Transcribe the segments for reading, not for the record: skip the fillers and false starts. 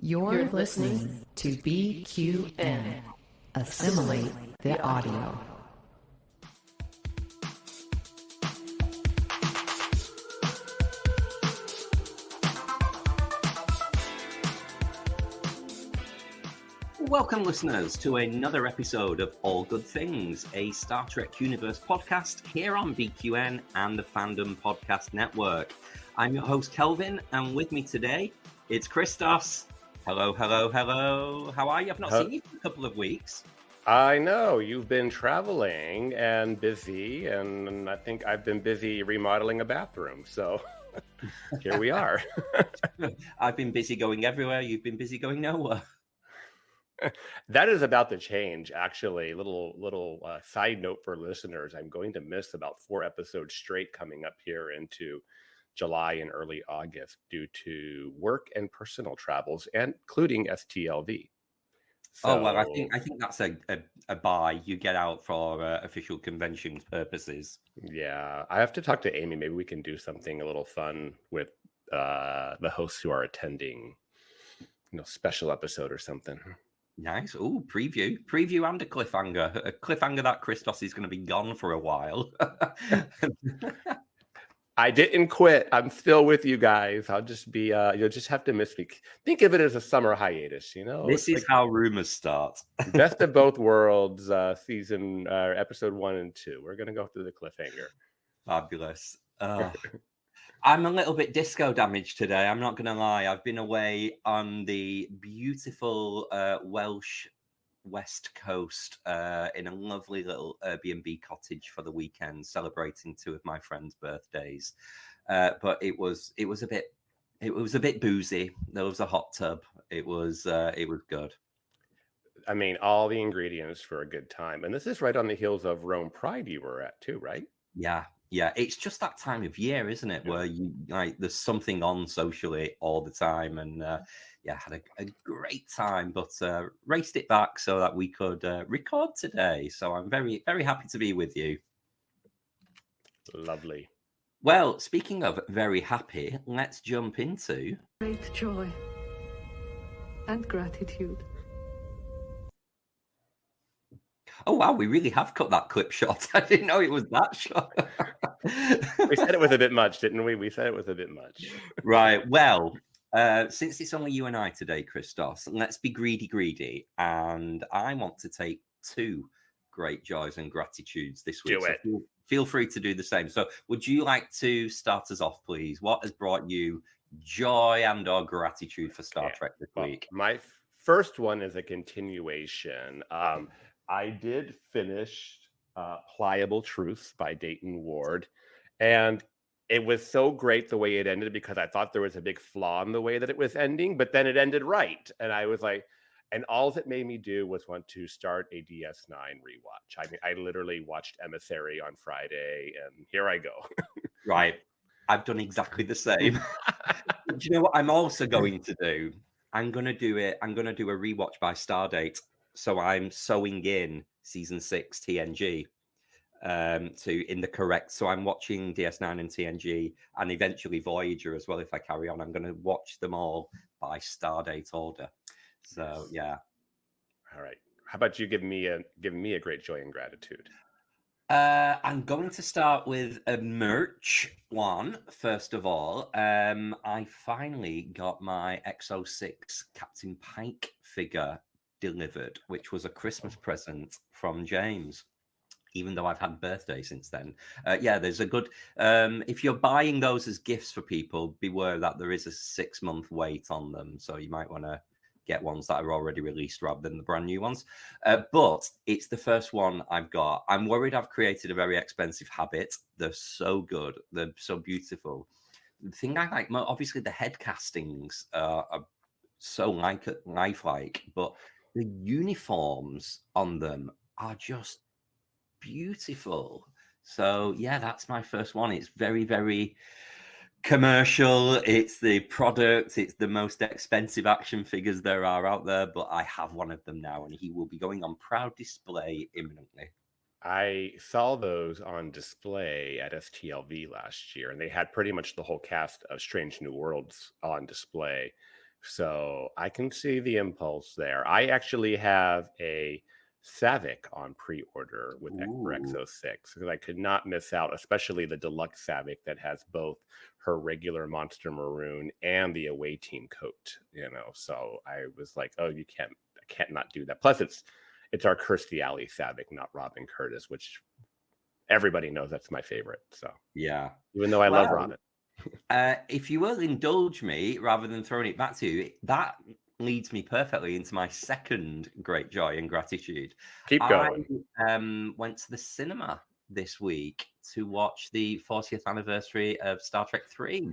You're listening to BQN. Assimilate the audio. Welcome, listeners, to another episode of All Good Things, a Star Trek Universe podcast here on BQN and the Fandom Podcast Network. I'm your host, Kelvin, and with me today, it's Christos. Hello, hello, hello. How are you? I've not seen you for a couple of weeks. I know. You've been traveling and busy, and I think I've been busy remodeling a bathroom, so here we are. I've been busy going everywhere. You've been busy going nowhere. That is about to change, actually. Little side note for listeners. I'm going to miss about 4 episodes straight coming up here into July and early August due to work and personal travels, and including STLV. So, well, I think that's a buy. You get out for official convention purposes. Yeah, I have to talk to Amy. Maybe we can do something a little fun with the hosts who are attending, special episode or something. Nice. Oh, preview and a cliffhanger that Christos is going to be gone for a while. I didn't quit. I'm still with you guys. I'll just be, you'll just have to miss me. Think of it as a summer hiatus, This is how rumors start. Best of both worlds, season, episode 1 and 2. We're going to go through the cliffhanger. Fabulous. I'm a little bit disco damaged today. I'm not going to lie. I've been away on the beautiful Welsh West Coast in a lovely little Airbnb cottage for the weekend, celebrating 2 of my friends' birthdays. But it was a bit boozy. There was a hot tub. It was good. I mean, all the ingredients for a good time. And this is right on the heels of Rome Pride you were at too, right? Yeah, it's just that time of year, isn't it? Where you there's something on socially all the time, and had a great time, but raced it back so that we could record today. So I'm very, very happy to be with you. Lovely. Well, speaking of very happy, let's jump into great joy and gratitude. Oh, wow, we really have cut that clip short. I didn't know it was that short. We said it was a bit much, didn't we? We said it was a bit much. Right. Well, since it's only you and I today, Christos, let's be greedy. And I want to take 2 great joys and gratitudes this week. Do it. So feel free to do the same. So would you like to start us off, please? What has brought you joy and or gratitude for Star Trek this week? My first one is a continuation. I did finish Pliable Truth by Dayton Ward, and it was so great the way it ended, because I thought there was a big flaw in the way that it was ending, but then it ended right. And I was like, and all it made me do was want to start a DS9 rewatch. I mean, I literally watched Emissary on Friday, and here I go. Right. I've done exactly the same. Do you know what I'm also going to do? I'm going to do a rewatch by Stardate. So I'm sewing in season 6 TNG in the correct. So I'm watching DS9 and TNG, and eventually Voyager as well. If I carry on, I'm going to watch them all by Stardate order. So yeah. All right. How about you give me a great joy and gratitude? I'm going to start with a merch one first of all. I finally got my XO6 Captain Pike figure delivered, which was a Christmas present from James, even though I've had birthday since then. There's a good if you're buying those as gifts for people, beware that there is a 6-month wait on them, so you might want to get ones that are already released rather than the brand new ones. But it's the first one I've got. I'm worried I've created a very expensive habit. They're so good, they're so beautiful. The thing I like, obviously the head castings are so lifelike, but the uniforms on them are just beautiful. So yeah, that's my first one. It's very, very commercial. It's the product. It's the most expensive action figures there are out there, but I have one of them now, and he will be going on proud display imminently. I saw those on display at STLV last year, and they had pretty much the whole cast of Strange New Worlds on display. So I can see the impulse there. I actually have a Savick on pre-order with for XO6 because I could not miss out, especially the deluxe Savick that has both her regular Monster Maroon and the away team coat. So I was like, oh, I can't not do that. Plus, it's our Kirstie Alley Savick, not Robin Curtis, which everybody knows that's my favorite. So yeah, even though I love Robin. If you will indulge me, rather than throwing it back to you, that leads me perfectly into my second great joy and gratitude. Keep going. I went to the cinema this week to watch the 40th anniversary of Star Trek 3.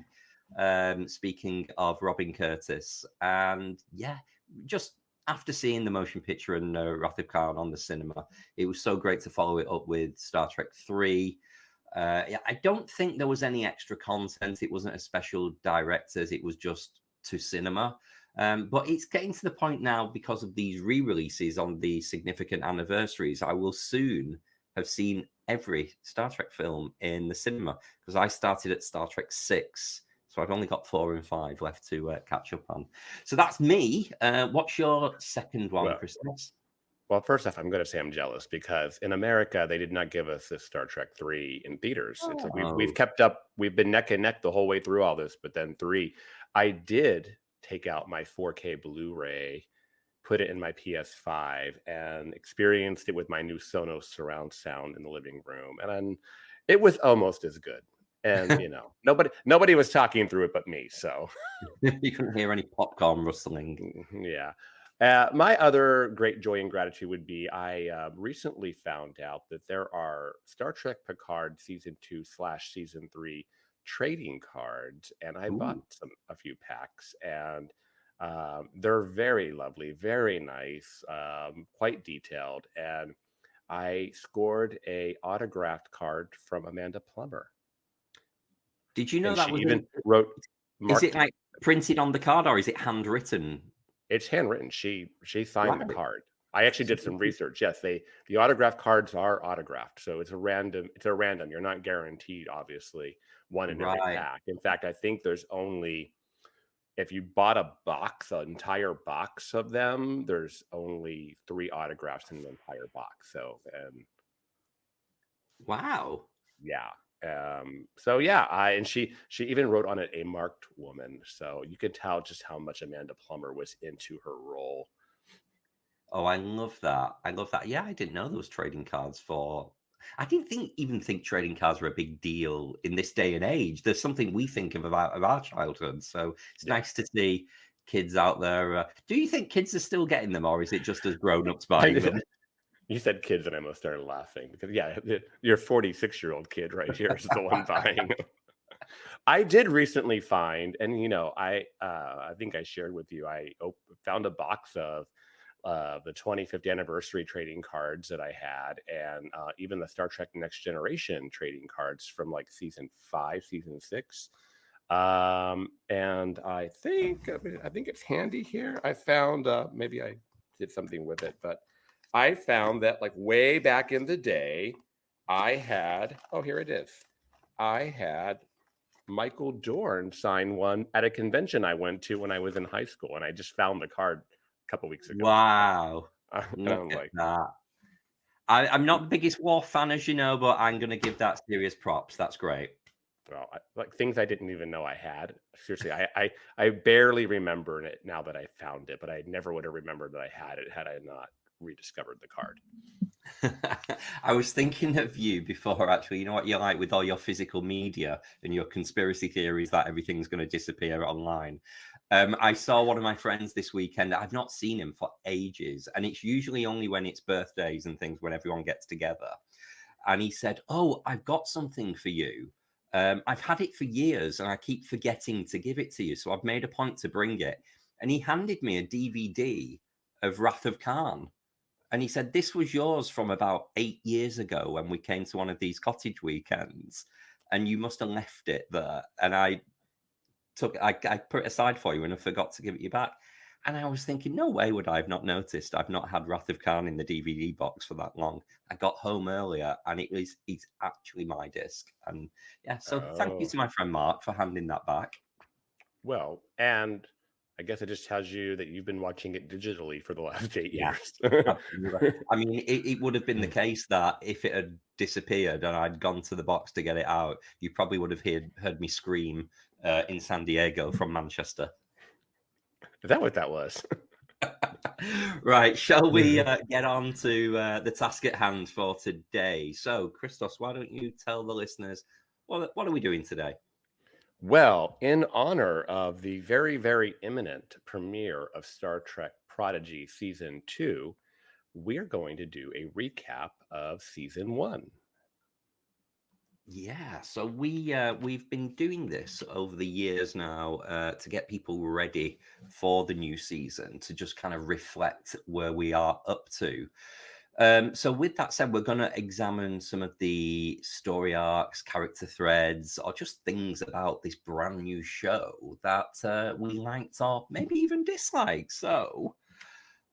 Speaking of Robin Curtis, and yeah, just after seeing the motion picture and Wrath of Khan on the cinema, it was so great to follow it up with Star Trek 3. I don't think there was any extra content. It wasn't a special directors. It was just to cinema. But it's getting to the point now, because of these re-releases on the significant anniversaries, I will soon have seen every Star Trek film in the cinema, because I started at Star Trek 6. So I've only got 4 and 5 left to catch up on. So that's me. What's your second one, Christos? Well, first off, I'm going to say I'm jealous because in America, they did not give us this Star Trek 3 in theaters. We've kept up. We've been neck and neck the whole way through all this. But then 3, I did take out my 4K Blu-ray, put it in my PS5, and experienced it with my new Sonos surround sound in the living room. And it was almost as good. And, nobody was talking through it but me. So you couldn't hear any popcorn rustling. Yeah. My other great joy and gratitude would be I recently found out that there are Star Trek Picard Season 2/Season 3 trading cards, and I bought a few packs, and they're very lovely, very nice, quite detailed, and I scored a autographed card from Amanda Plummer. Did you know and that she was even wrote? Is it like printed on the card, or is it handwritten? It's handwritten. She signed the card. I actually did some research. Yes, the autograph cards are autographed, so it's a random. You're not guaranteed, obviously, one in every pack. In fact, I think there's only, if you bought a box, an entire box of them, there's only 3 autographs in an entire box. So, wow, yeah. So yeah, and she even wrote on it, a marked woman. So you could tell just how much Amanda Plummer was into her role. Oh, I love that. Yeah, I didn't know there was trading cards for. I didn't even think trading cards were a big deal in this day and age. There's something we think of our childhood. So it's nice to see kids out there. Do you think kids are still getting them, or is it just as grown-ups buying them? You said kids, and I almost started laughing because, yeah, your 46-year-old kid right here is the one buying. I did recently find, and I think I shared with you, I found a box of the 25th anniversary trading cards that I had, and even the Star Trek Next Generation trading cards from like season 5, season 6. And I think it's handy here. I found, maybe I did something with it, but I found that like way back in the day, I had, here it is. I had Michael Dorn sign one at a convention I went to when I was in high school, and I just found the card a couple weeks ago. Wow. I'm like, that. I'm not the biggest Worf fan, as you know, but I'm going to give that serious props. That's great. Well, like things I didn't even know I had. Seriously, I barely remember it now that I found it, but I never would have remembered that I had it had I not rediscovered the card. I was thinking of you before, actually. You know what you're like with all your physical media and your conspiracy theories that everything's going to disappear online. I saw one of my friends this weekend. I've not seen him for ages, and it's usually only when it's birthdays and things when everyone gets together. And he said, "Oh, I've got something for you. I've had it for years, and I keep forgetting to give it to you. So I've made a point to bring it." And he handed me a DVD of Wrath of Khan. And he said, "This was yours from about 8 years ago when we came to one of these cottage weekends, and you must have left it there." And I put it aside for you, and I forgot to give it you back. And I was thinking, no way would I have not noticed. I've not had Wrath of Khan in the DVD box for that long. I got home earlier, and it's actually my disc. And yeah, so thank you to my friend Mark for handing that back. Well, and I guess it just tells you that you've been watching it digitally for the last 8 Yeah. years. Absolutely. I mean, it would have been the case that if it had disappeared and I'd gone to the box to get it out, you probably would have heard me scream in San Diego from Manchester. Is that what that was? Right, shall we get on to the task at hand for today? So, Christos, why don't you tell the listeners what are we doing today? Well, in honor of the very, very imminent premiere of Star Trek Prodigy Season 2, we're going to do a recap of Season 1. Yeah, so we've been doing this over the years now to get people ready for the new season, to just kind of reflect where we are up to. So with that said, we're going to examine some of the story arcs, character threads, or just things about this brand new show that we liked or maybe even disliked. So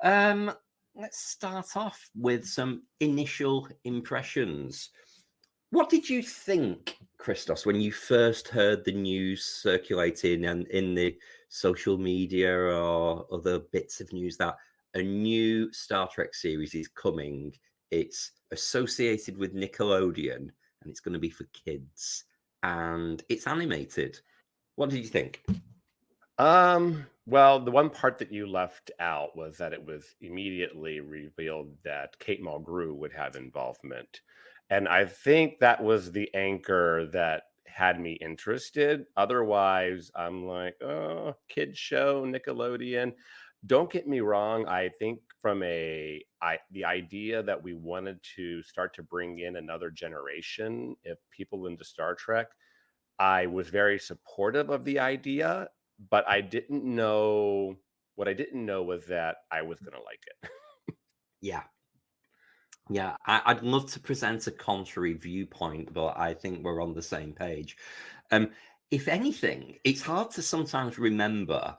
let's start off with some initial impressions. What did you think, Christos, when you first heard the news circulating and in the social media or other bits of news that a new Star Trek series is coming? It's associated with Nickelodeon and it's going to be for kids and it's animated. What did you think? Well, the one part that you left out was that it was immediately revealed that Kate Mulgrew would have involvement. And I think that was the anchor that had me interested. Otherwise, I'm like, oh, kids show, Nickelodeon. Don't get me wrong. I think from the idea that we wanted to start to bring in another generation of people into Star Trek, I was very supportive of the idea, but I didn't know, what I didn't know was that I was going to like it. Yeah. Yeah, I'd love to present a contrary viewpoint, but I think we're on the same page. If anything, it's hard to sometimes remember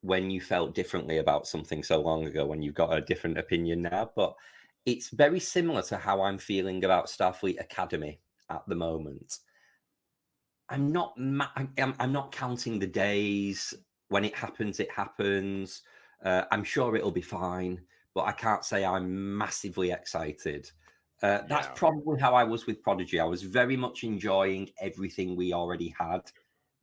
when you felt differently about something so long ago, when you've got a different opinion now, but it's very similar to how I'm feeling about Starfleet Academy at the moment. I'm not counting the days. When it happens, it happens. I'm sure it'll be fine, but I can't say I'm massively excited. That's probably how I was with Prodigy. I was very much enjoying everything we already had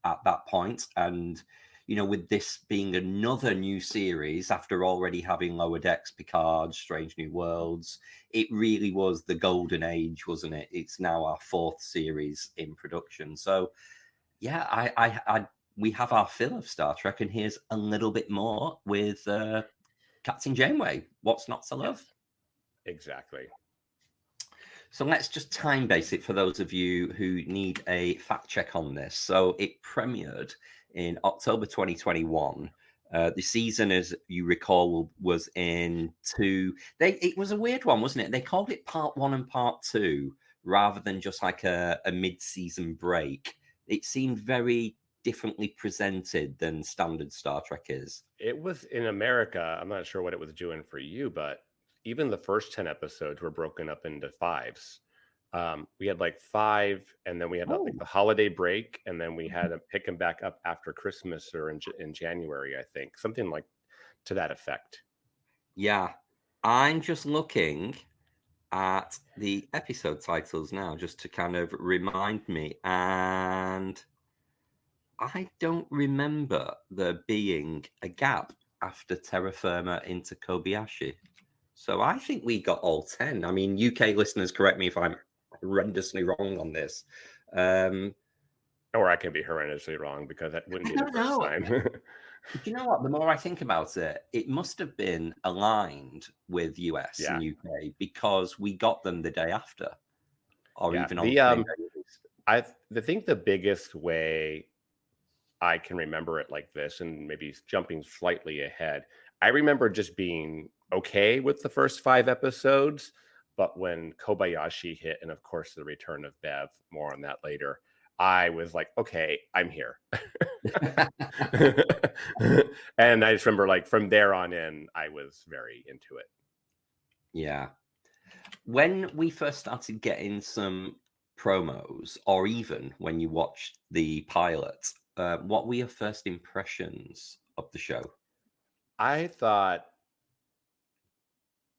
at that point. And, you know, with this being another new series after already having Lower Decks, Picard, Strange New Worlds, it really was the golden age, wasn't it? It's now our 4th series in production. So, yeah, we have our fill of Star Trek, and here's a little bit more with Captain Janeway. What's not to love? Exactly. So let's just time base it for those of you who need a fact check on this. So it premiered in October 2021. The season, as you recall, was in 2. It was a weird one, wasn't it? They called it Part 1 and Part 2 rather than just like a mid-season break. It seemed very differently presented than standard Star Trek is. It was in America. I'm not sure what it was doing for you, but even the first 10 episodes were broken up into 5s. We had like 5, and then we had like the holiday break, and then we had to pick them back up after Christmas or in January, I think, something like to that effect. Yeah, I'm just looking at the episode titles now just to kind of remind me, and I don't remember there being a gap after Terra Firma into Kobayashi. So I think we got all 10. I mean, UK listeners, correct me if I'm horrendously wrong on this. Or I can be horrendously wrong, because that wouldn't be the first time. Do you know what? The more I think about it, it must have been aligned with US and UK, because we got them the day after, or even on the same day. I think the biggest way I can remember it like this, and maybe jumping slightly ahead, I remember just being okay with the first 5 episodes, but when Kobayashi hit, and of course the return of Bev, more on that later, I was like, okay, I'm here. And I just remember, like, from there on in, I was very into it. Yeah. When we first started getting some promos, or even when you watched the pilot, what were your first impressions of the show? I thought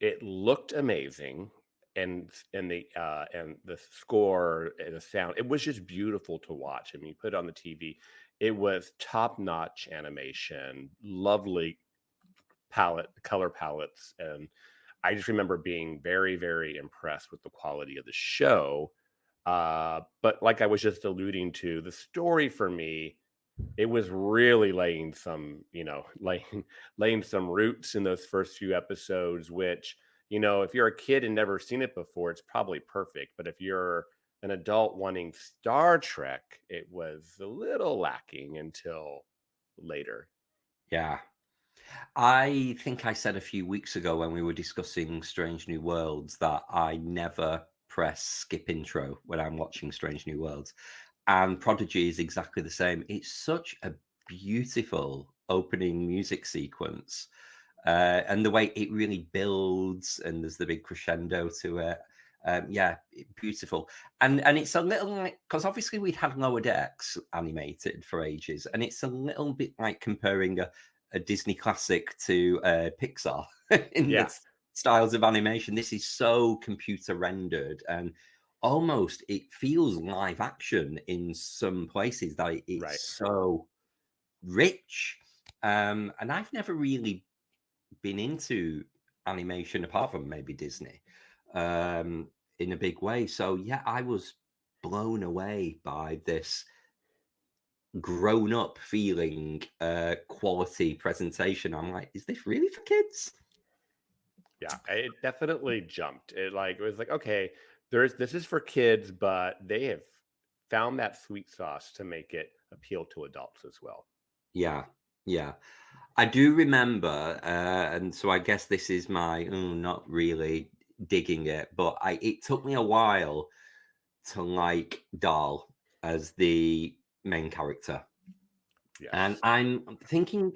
it looked amazing, and the score and the sound, it was just beautiful to watch. I mean, you put it on the TV, it was top-notch animation, lovely color palettes, and I just remember being very, very impressed with the quality of the show. But like I was just alluding to, the story for me, it was really laying some, laying some roots in those first few episodes, which, if you're a kid and never seen it before, it's probably perfect. But if you're an adult wanting Star Trek, it was a little lacking until later. Yeah. I think I said a few weeks ago when we were discussing Strange New Worlds that I never press skip intro when I'm watching Strange New Worlds. And Prodigy is exactly the same. It's such a beautiful opening music sequence. And the way it really builds, and there's the big crescendo to it. Beautiful. And it's a little like, because obviously we'd had Lower Decks animated for ages, and it's a little bit like comparing a Disney classic to Pixar in the styles of animation. This is so computer rendered, and almost it feels live action in some places. That it's so rich. And I've never really been into animation apart from maybe Disney in a big way. So yeah, I was blown away by this grown up feeling quality presentation. I'm like, is this really for kids? Yeah, it definitely jumped. It was like, okay, this is for kids, but they have found that sweet sauce to make it appeal to adults as well. Yeah. I do remember, and so I guess this is my not really digging it, but it took me a while to like Dahl as the main character. Yes. And I'm thinking,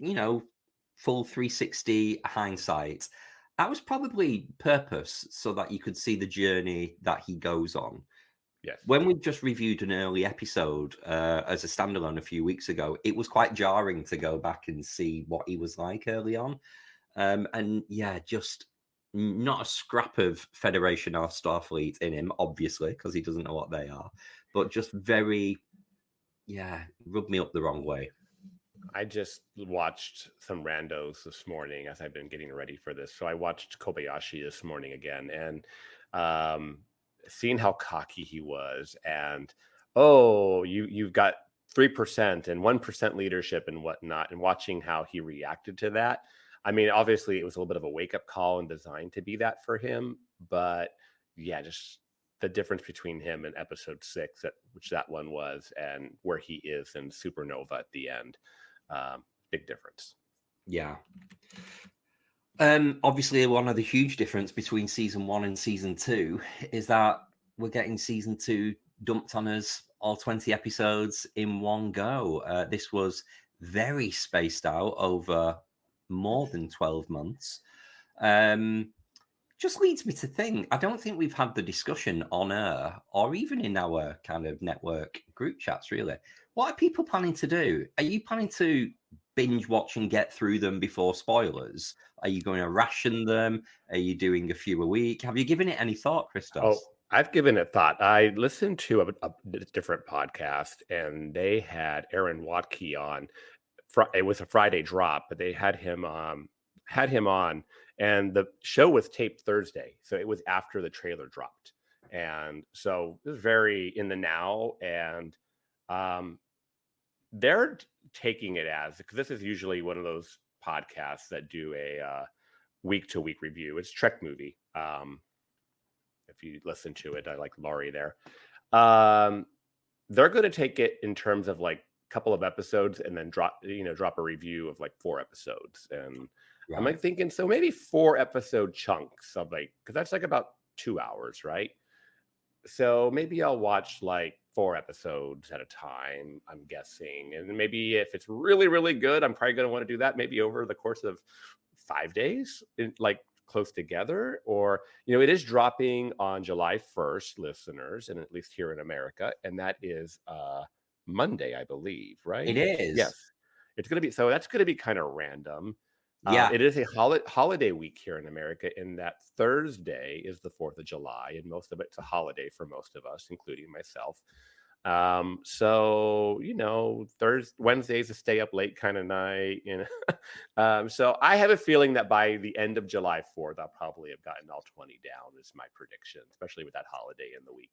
full 360 hindsight, that was probably purpose so that you could see the journey that he goes on. Yes. When we just reviewed an early episode as a standalone a few weeks ago, it was quite jarring to go back and see what he was like early on. And yeah, just not a scrap of Federation or Starfleet in him, obviously, because he doesn't know what they are, but just very, rubbed me up the wrong way. I just watched some randos this morning as I've been getting ready for this. So I watched Kobayashi this morning again, and seeing how cocky he was, and you've got 3% and 1% leadership and whatnot, and watching how he reacted to that. I mean, obviously it was a little bit of a wake-up call and designed to be that for him, but yeah, just the difference between him and episode 6, which that one was, and where he is in Supernova at the end. Big difference. Yeah. Obviously, one of the huge difference between season 1 and season 2 is that we're getting season 2 dumped on us, all 20 episodes in one go. This was very spaced out over more than 12 months. Just leads me to think, I don't think we've had the discussion on air or even in our kind of network group chats, really. What are people planning to do? Are you planning to binge watch and get through them before spoilers? Are you going to ration them? Are you doing a few a week? Have you given it any thought, Christos? Oh, I've given it thought. I listened to a different podcast, and they had Aaron Watke on. It was a Friday drop, but they had him on, and the show was taped Thursday, so it was after the trailer dropped, and so it was very in the now. And they're taking it as, because this is usually one of those podcasts that do a week-to-week review. It's Trek movie. If you listen to it, I like Laurie there. They're going to take it in terms of like a couple of episodes and then drop a review of like 4 episodes. And I'm like thinking, so maybe 4 episode chunks of like, because that's like about 2 hours, right? So maybe I'll watch like 4 episodes at a time, I'm guessing. And maybe if it's really, really good, I'm probably going to want to do that maybe over the course of 5 days, like close together. Or, it is dropping on July 1st, listeners, and at least here in America. And that is Monday, I believe, right? It is. Yes. It's going to be, so that's going to be kind of random. Yeah. It is a holiday week here in America, in that Thursday is the 4th of July, and most of it's a holiday for most of us, including myself. So, Wednesday's a stay up late kind of night, so I have a feeling that by the end of July 4th, I'll probably have gotten all 20 down, is my prediction, especially with that holiday in the week.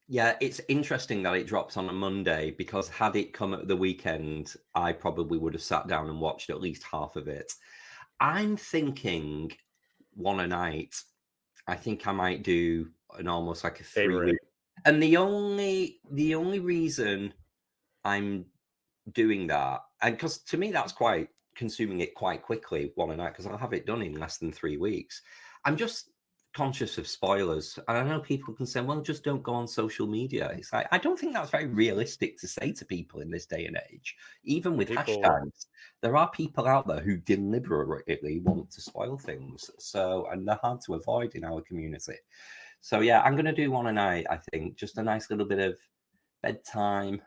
Yeah, it's interesting that it drops on a Monday, because had it come at the weekend, I probably would have sat down and watched at least half of it. I'm thinking one a night. I think I might do an almost like a 3-week. And the only reason I'm doing that, and because to me that's quite consuming it quite quickly, one a night, because I'll have it done in less than 3 weeks. I'm just conscious of spoilers, and I know people can say, well, just don't go on social media. It's like, I don't think that's very realistic to say to people in this day and age. Even with hashtags, there are people out there who deliberately want to spoil things, and they're hard to avoid in our community. So yeah, I'm going to do one a night. I think just a nice little bit of bedtime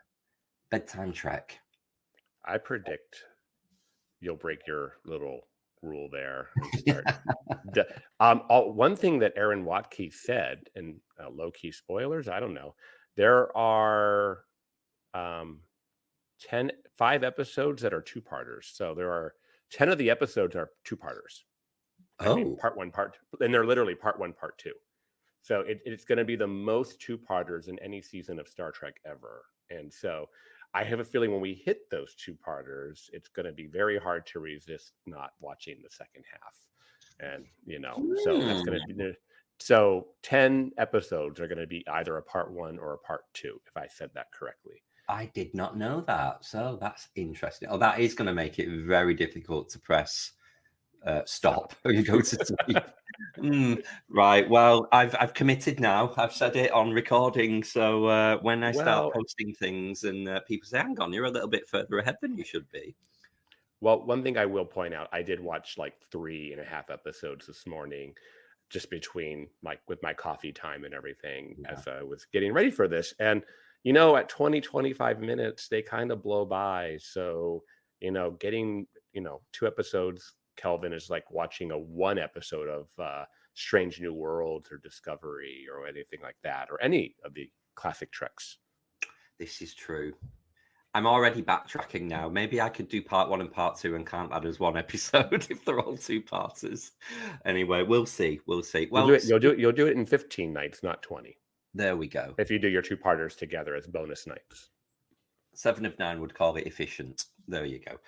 trek. I predict you'll break your little rule there and start. One thing that Aaron Watke said, and low-key spoilers, I don't know, there are 5 episodes that are 2-parters. So there are 10 of the episodes are 2-parters. I mean, part 1, part 2, and they're literally part 1, part 2. So it's going to be the most 2-parters in any season of Star Trek ever. And so I have a feeling when we hit those 2-parters, it's going to be very hard to resist not watching the second half. And, so that's going to be, so 10 episodes are going to be either a part 1 or a part 2, if I said that correctly. I did not know that. So that's interesting. Oh, that is going to make it very difficult to press stop when you go to sleep. Right. Well, I've committed now. I've said it on recording. So when I start posting things and people say, hang on, you're a little bit further ahead than you should be. Well, one thing I will point out, I did watch like 3.5 episodes this morning, just between with my coffee time and everything, as I was getting ready for this. And, at 20-25 minutes, they kind of blow by. So, getting, 2 episodes, Kelvin, is like watching 1 episode of Strange New Worlds or Discovery or anything like that, or any of the classic Treks. This is true. I'm already backtracking now. Maybe I could do part 1 and part 2 and count that as 1 episode if they're all 2-parters. Anyway, we'll see. Well, you'll do it in 15 nights, not 20. There we go. If you do your 2-parters together as bonus nights. 7 of 9 would call it efficient. There you go.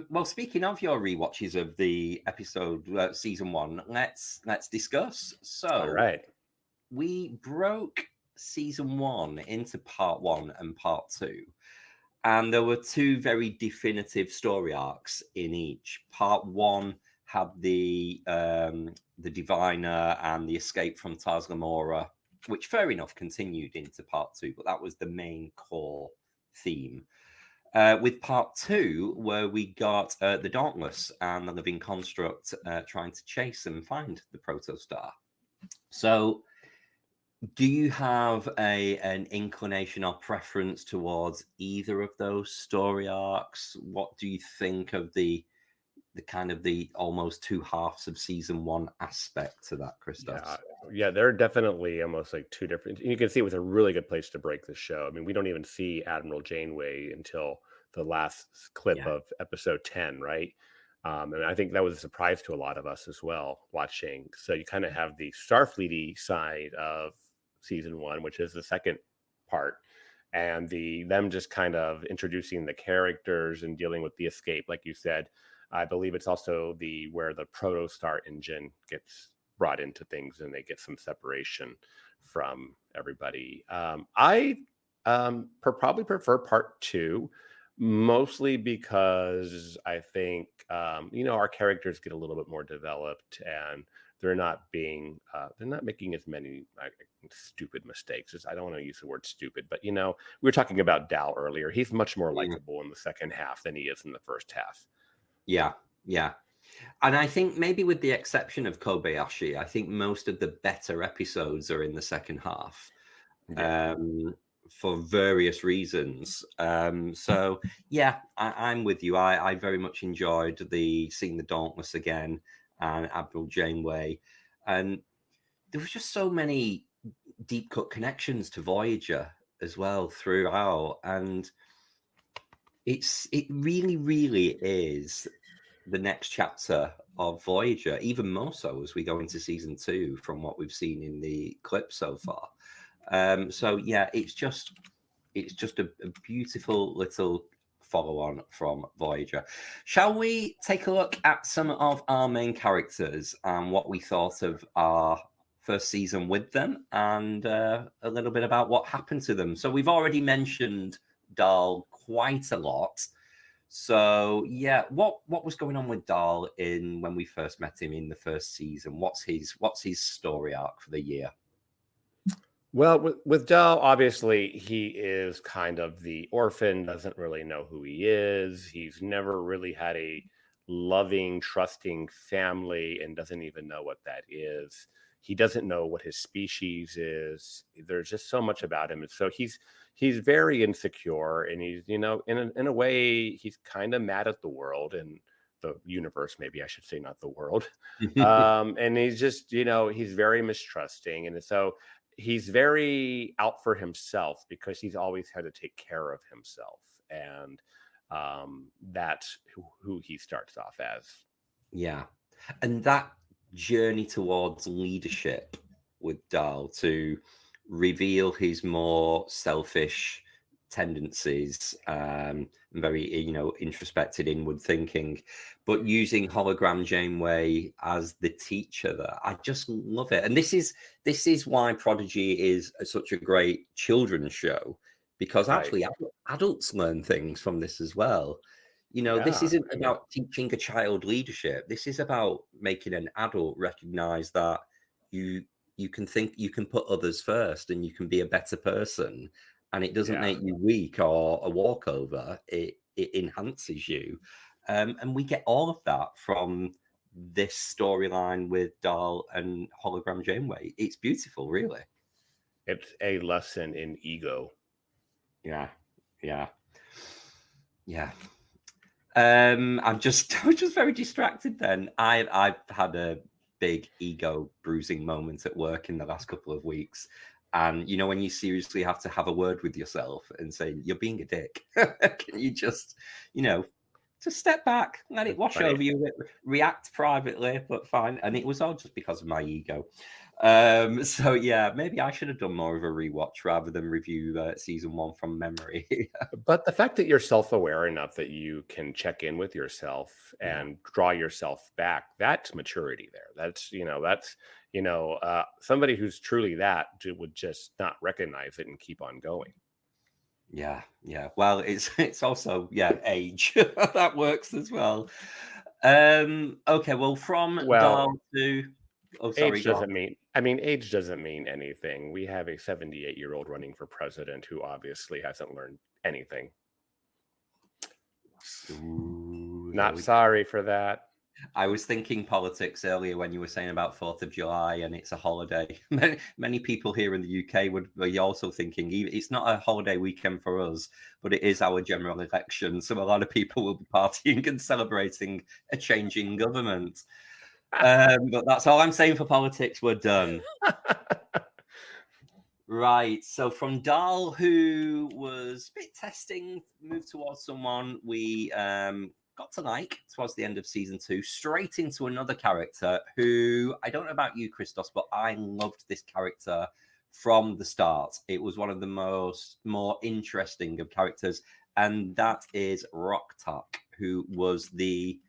Well, speaking of your rewatches of the episode, season 1, let's discuss. So, all right, we broke season 1 into part 1 and part 2, and there were 2 very definitive story arcs in each. Part 1 had the Diviner and the escape from Tars Lamora, which fair enough continued into part 2, but that was the main core theme. With part 2, where we got the Dauntless and the Living Construct trying to chase and find the Protostar. So, do you have an inclination or preference towards either of those story arcs? What do you think of the kind of the almost 2 halves of season 1 aspect to that, Christos? Yeah, they're definitely almost like 2 different. You can see it was a really good place to break the show. I mean, we don't even see Admiral Janeway until the last clip of episode 10, right? And I think that was a surprise to a lot of us as well watching. So you kind of have the Starfleet-y side of season 1, which is the second part, and them just kind of introducing the characters and dealing with the escape, like you said. I believe it's also where the Protostar engine gets brought into things and they get some separation from everybody. I probably prefer part 2, mostly because I think, our characters get a little bit more developed and they're not making as many stupid mistakes. I don't want to use the word stupid, but we were talking about Dal earlier. He's much more likable in the second half than he is in the first half. Yeah. And I think maybe with the exception of Kobayashi, I think most of the better episodes are in the second half. for various reasons. So yeah, I'm with you. I very much enjoyed seeing the Dauntless again and Admiral Janeway, and there was just so many deep cut connections to Voyager as well throughout, and it really is the next chapter of Voyager, even more so as we go into season 2 from what we've seen in the clip so far. So yeah, it's just a beautiful little follow on from Voyager. Shall we take a look at some of our main characters and what we thought of our first season with them, and a little bit about what happened to them? So we've already mentioned Dahl quite a lot. So yeah, what was going on with Dahl when we first met him in the first season? What's his story arc for the year? Well, with Dahl, obviously he is kind of the orphan, doesn't really know who he is. He's never really had a loving, trusting family and doesn't even know what that is. He doesn't know what his species is. There's just so much about him. And so he's very insecure, and he's, in a way, he's kind of mad at the world and the universe, maybe I should say, not the world. And he's just, he's very mistrusting. And so he's very out for himself because he's always had to take care of himself. And that's who he starts off as. Yeah. And that journey towards leadership with Dahl to reveal his more selfish tendencies, and very introspective, inward thinking, but using hologram Janeway as the teacher there, I just love it. And this is why Prodigy is such a great children's show, because actually adults learn things from this as well. This isn't about teaching a child leadership. This is about making an adult recognize that you can think, you can put others first, and you can be a better person. And it doesn't make you weak or a walkover. It enhances you. And we get all of that from this storyline with Dahl and hologram Janeway. It's beautiful, really. It's a lesson in ego. Yeah. I was just very distracted then. I've had a big ego bruising moment at work in the last couple of weeks. And when you seriously have to have a word with yourself and say, you're being a dick. Can you just step back, let it wash over you, react privately, but fine. And it was all just because of my ego. So yeah, maybe I should have done more of a rewatch rather than review season 1 from memory. But the fact that you're self-aware enough that you can check in with yourself and draw yourself back, that's maturity there. That's somebody who's truly that would just not recognize it and keep on going. Yeah. Well, it's also age that works as well. Okay, well, from Dahl to age doesn't mean anything. We have a 78-year-old running for president who obviously hasn't learned anything. Not sorry for that. I was thinking politics earlier when you were saying about 4th of July and it's a holiday. Many people here in the UK would be also thinking it's not a holiday weekend for us, but it is our general election. So a lot of people will be partying and celebrating a changing government. But that's all I'm saying for politics. We're done. Right. So from Dahl, who was a bit testing, moved towards someone we got to like towards the end of season 2, straight into another character who, I don't know about you, Christos, but I loved this character from the start. It was one of the more interesting of characters, and that is Rok-Tahk, who was the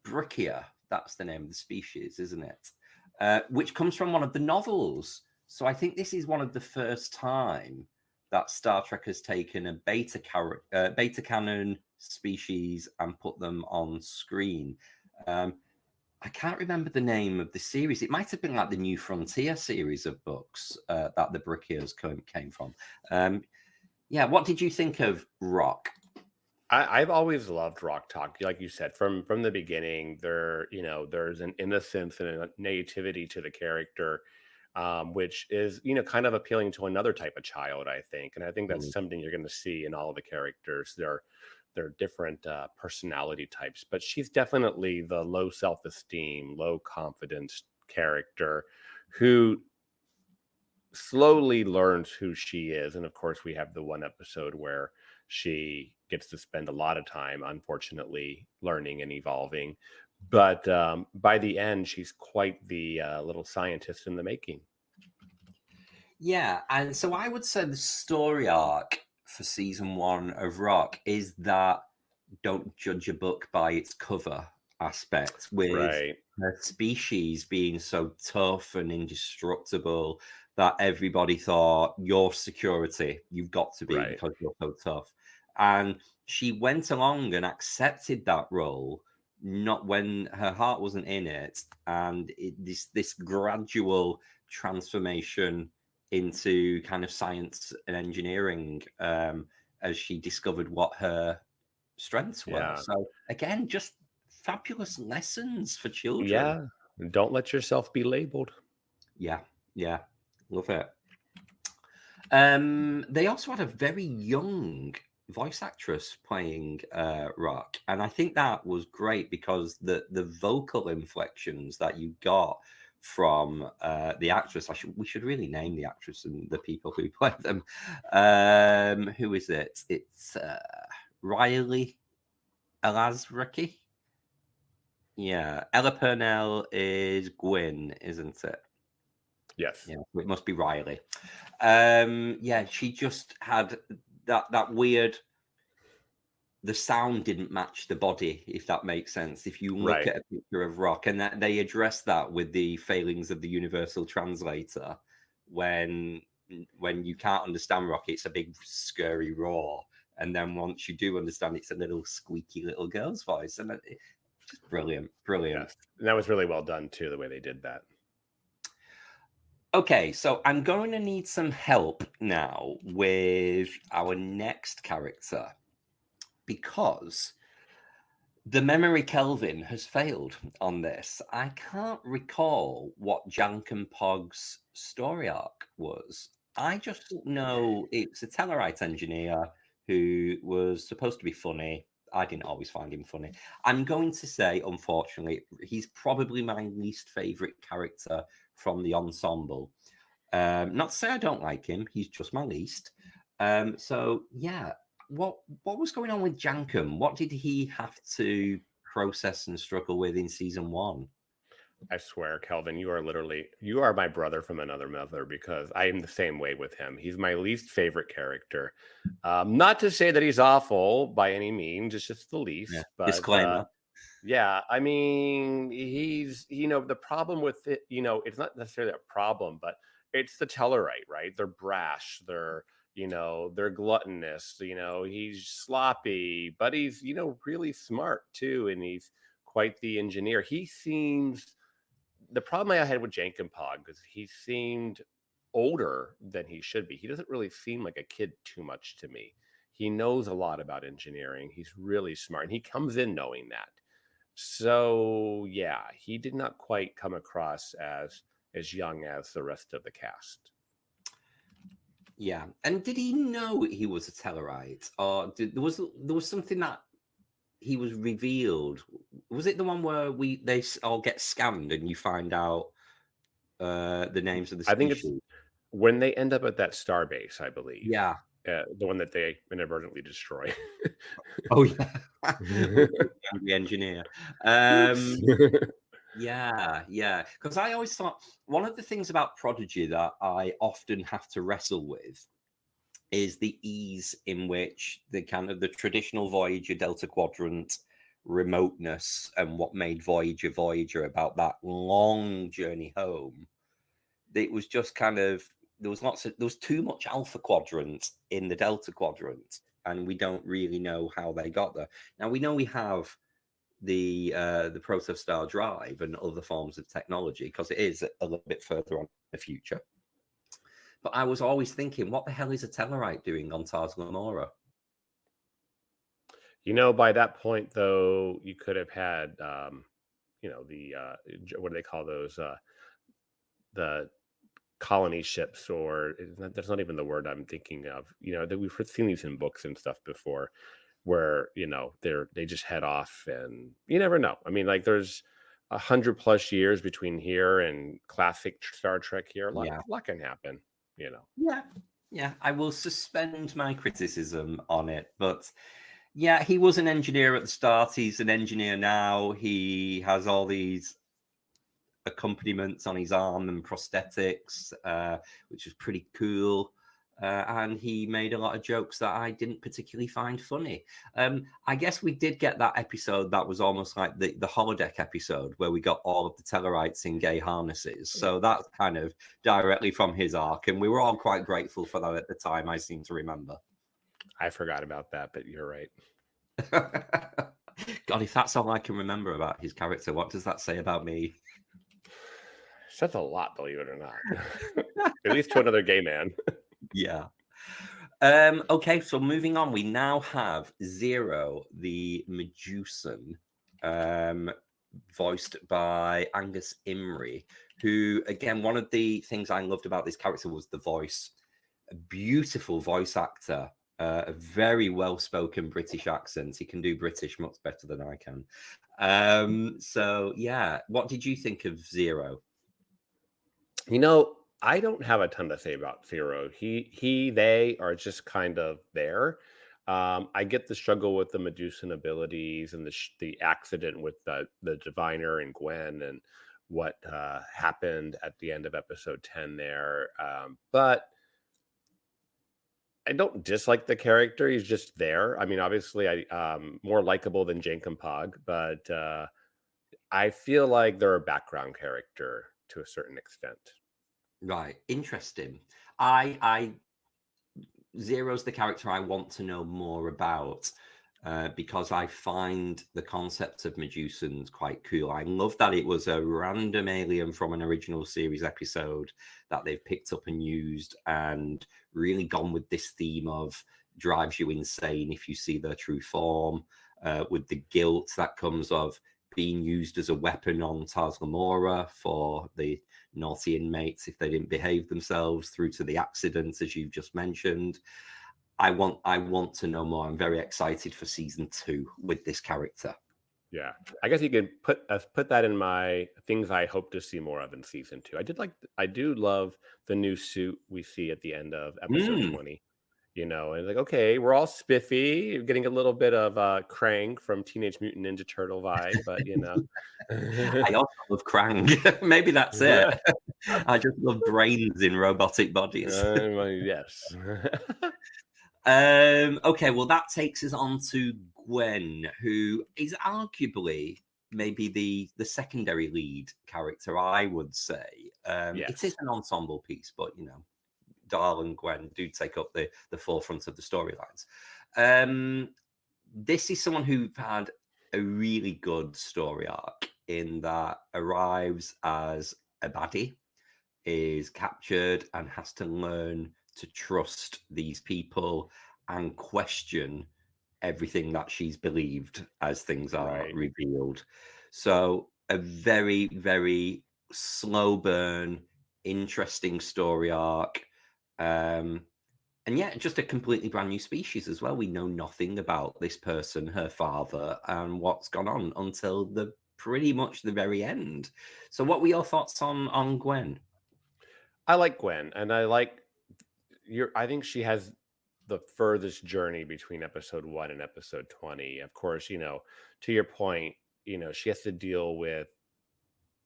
Brickia. That's the name of the species, isn't it? Which comes from one of the novels. So I think this is one of the first time that Star Trek has taken a beta canon species and put them on screen. I can't remember the name of the series. It might have been like the New Frontier series of books that the Brickias came from. What did you think of Rock? I've always loved Rok-Tahk, like you said, from the beginning. There's an innocence and a naivety to the character. which is, kind of appealing to another type of child, I think. And I think that's Mm. something you're going to see in all of the characters. They're different personality types, but she's definitely the low self-esteem, low confidence character who slowly learns who she is. And of course, we have the one episode where she gets to spend a lot of time, unfortunately, learning and evolving. But by the end, she's quite the little scientist in the making. Yeah, and so I would say the story arc for season 1 of Rock is that don't judge a book by its cover aspect, with Right. her species being so tough and indestructible that everybody thought, your security, you've got to be Right. because you're so tough. And she went along and accepted that role, not when her heart wasn't in it, and this gradual transformation into kind of science and engineering, as she discovered what her strengths were. Yeah. So again, just fabulous lessons for children. Yeah. Don't let yourself be labeled. Yeah, love it. They also had a very young voice actress playing Rock, and I think that was great because the vocal inflections that you got from the actress, we should really name the actress and the people who play them. Who is it? It's Riley Elazraki. Yeah, Ella Purnell is Gwyn, isn't it? Yes. Yeah, it must be Riley. Yeah, she just had that weird. The sound didn't match the body, if that makes sense. If you look Right. at a picture of Rock, and that they address that with the failings of the universal translator, when you can't understand Rock, it's a big scary roar, and then once you do understand, it's a little squeaky little girl's voice, and just brilliant. Yes. And that was really well done too, the way they did that. Okay, so I'm going to need some help now with our next character, because the memory Kelvin has failed on this. I can't recall what Jankum Pog's story arc was. I just know it's a Tellarite engineer who was supposed to be funny. I didn't always find him funny. I'm going to say, unfortunately, he's probably my least favorite character from the ensemble. Not to say I don't like him, he's just my least. So yeah, what was going on with Jankum? What did he have to process and struggle with in season 1? I swear, Kelvin, you are my brother from another mother, because I am the same way with him. He's my least favorite character. Not to say that he's awful by any means, it's just the least. Yeah. But Disclaimer. yeah, I mean, he's, the problem with it, it's not necessarily a problem, but it's the Tellarite, right? They're brash, they're gluttonous, he's sloppy, but he's, really smart too. And he's quite the engineer. The problem I had with Jankum Pog is he seemed older than he should be. He doesn't really seem like a kid too much to me. He knows a lot about engineering. He's really smart, and he comes in knowing that. So yeah, he did not quite come across as young as the rest of the cast. Yeah, and did he know he was a Tellarite, or there was something that he was revealed? Was it the one where they all get scanned and you find out the names of the species? I think it's when they end up at that star base, I believe. Yeah. The one that they inadvertently destroy. Oh yeah. The engineer. Yeah. Because I always thought one of the things about Prodigy that I often have to wrestle with is the ease in which the kind of the traditional Voyager Delta Quadrant remoteness, and what made Voyager about that long journey home. It was just kind of, there was too much Alpha Quadrant in the Delta Quadrant, and we don't really know how they got there. Now we know we have the Protostar drive and other forms of technology, because it is a little bit further on in the future. But I was always thinking, what the hell is a Tellarite doing on Tars Lamora? By that point, though, you could have had, what do they call those? The colony ships, or that's not even the word I'm thinking of. That we've seen these in books and stuff before, where they just head off, and you never know. I mean, like there's 100+ years between here and classic Star Trek here. A lot can happen. Yeah. I will suspend my criticism on it, but yeah, he was an engineer at the start. He's an engineer now. He has all these accompaniments on his arm and prosthetics, which is pretty cool. And he made a lot of jokes that I didn't particularly find funny. I guess we did get that episode that was almost like the holodeck episode where we got all of the Tellarites in gay harnesses. So that's kind of directly from his arc. And we were all quite grateful for that at the time, I seem to remember. I forgot about that, but you're right. God, if that's all I can remember about his character, what does that say about me? That's a lot, believe it or not. At least to another gay man. Yeah. Okay, so moving on, we now have Zero, the Medusan, voiced by Angus Imrie, who, again, one of the things I loved about this character was the voice. A beautiful voice actor, a very well-spoken British accent. He can do British much better than I can. So, yeah, what did you think of Zero? I don't have a ton to say about Zero. They are just kind of there. I get the struggle with the Medusan abilities and the accident with the Diviner and Gwen and what happened at the end of episode 10 there. But I don't dislike the character. He's just there. I mean, obviously, more likable than Jankum Pog, but I feel like they're a background character to a certain extent. Right, interesting. Zero's the character I want to know more about because I find the concept of Medusans quite cool. I love that it was a random alien from an original series episode that they've picked up and used and really gone with this theme of drives you insane if you see their true form, with the guilt that comes of being used as a weapon on Tars Lamora for the naughty inmates if they didn't behave themselves, through to the accidents, as you've just mentioned. I want to know more. I'm very excited for season 2 with this character. Yeah, I guess you could put that in my things I hope to see more of in season 2. I do love the new suit we see at the end of episode 20. And like, okay, we're all spiffy, getting a little bit of Krang from Teenage Mutant Ninja Turtle vibe, but I also love Krang. Maybe that's it. I just love brains in robotic bodies. Yes. Okay, well, that takes us on to Gwen, who is arguably maybe the secondary lead character, I would say. Yes. It is an ensemble piece, but Dahl and Gwen do take up the forefront of the storylines. This is someone who had a really good story arc in that arrives as a baddie, is captured and has to learn to trust these people and question everything that she's believed as things are revealed. So a very, very slow burn, interesting story arc. And yeah, just a completely brand new species as well. We know nothing about this person, her father, and what's gone on until pretty much the very end. So what were your thoughts on Gwen? I like Gwen, and I think she has the furthest journey between episode 1 and episode 20. Of course, to your point, she has to deal with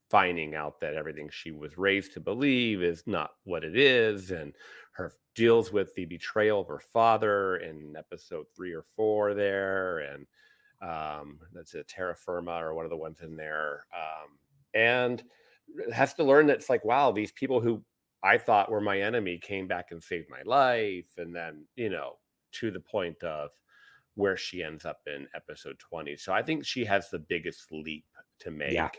finding out that everything she was raised to believe is not what it is, and her deals with the betrayal of her father in episode 3 or 4 there, and that's a Terra Firma or one of the ones in there, and has to learn that it's like, wow, these people who I thought were my enemy came back and saved my life, and then to the point of where she ends up in episode 20. So I think she has the biggest leap to make. Yeah.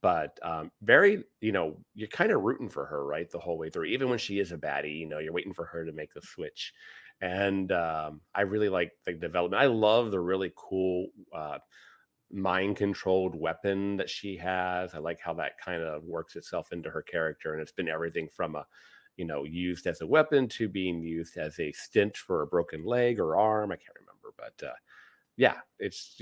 But very, you're kind of rooting for her, right, the whole way through. Even when she is a baddie, you're waiting for her to make the switch. And I really like the development. I love the really cool mind-controlled weapon that she has. I like how that kind of works itself into her character, and it's been everything from used as a weapon to being used as a stint for a broken leg or arm. I can't remember, but yeah, it's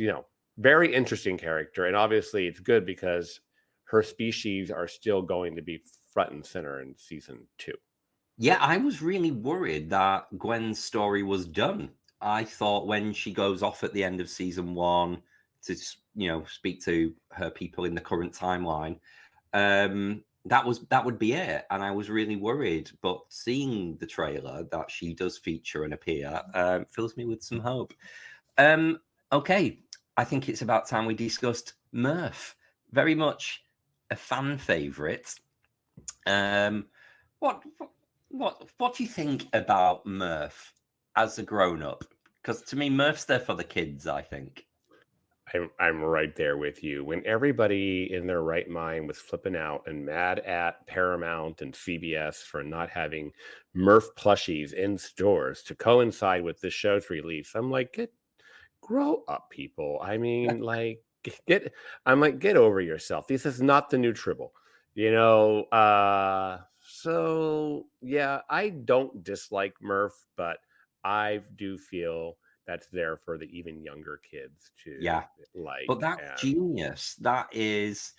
very interesting character, and obviously it's good because her species are still going to be front and center in season 2. Yeah, I was really worried that Gwen's story was done. I thought when she goes off at the end of season 1 to speak to her people in the current timeline, that would be it, and I was really worried. But seeing the trailer that she does feature and appear fills me with some hope. Okay, I think it's about time we discussed Murph. Very much a fan favorite. What do you think about Murph as a grown-up? Because to me, Murph's there for the kids, I think. I'm right there with you. When everybody in their right mind was flipping out and mad at Paramount and CBS for not having Murph plushies in stores to coincide with the show's release, I'm like, grow up, people. I mean, get over yourself. This is not the new Tribble, So yeah, I don't dislike Murph, but I do feel that's there for the even younger kids to like. But that's genius. That is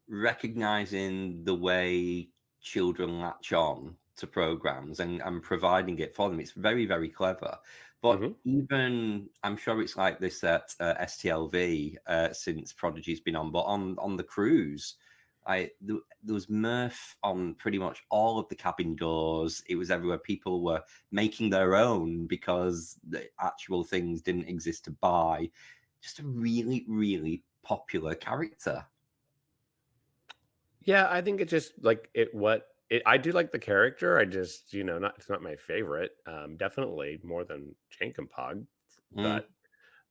recognizing the way children latch on to programs and providing it for them. It's very, very clever. But even, I'm sure it's like this at STLV since Prodigy's been on, but on the cruise, there was Murph on pretty much all of the cabin doors. It was everywhere. People were making their own because the actual things didn't exist to buy. Just a really, really popular character. Yeah, I think it's just like I do like the character. I just, it's not my favorite. Definitely more than Jankenpog. But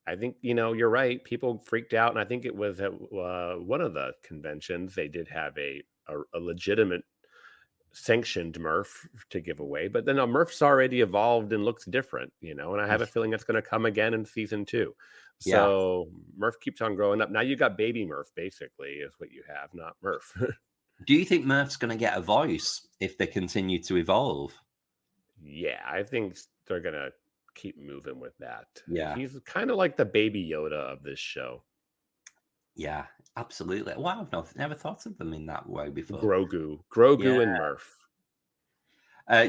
I think, you're right. People freaked out. And I think it was at one of the conventions, they did have a legitimate sanctioned Murph to give away. But then Murph's already evolved and looks different, and I have a feeling that's going to come again in season 2. So Murph keeps on growing up. Now you got baby Murph, basically, is what you have, not Murph. Do you think Murph's going to get a voice if they continue to evolve? Yeah, I think they're going to keep moving with that. Yeah. He's kind of like the baby Yoda of this show. Yeah, absolutely. Wow, I've never thought of them in that way before. Grogu and Murph.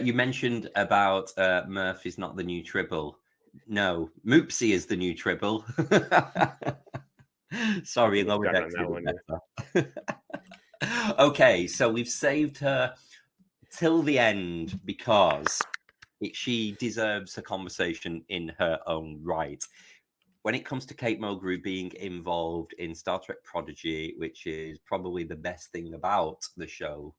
You mentioned about Murph is not the new Tribble. No, Moopsy is the new Tribble. Sorry, Lower Decks better. Okay, so we've saved her till the end because she deserves a conversation in her own right. When it comes to Kate Mulgrew being involved in Star Trek Prodigy, which is probably the best thing about the show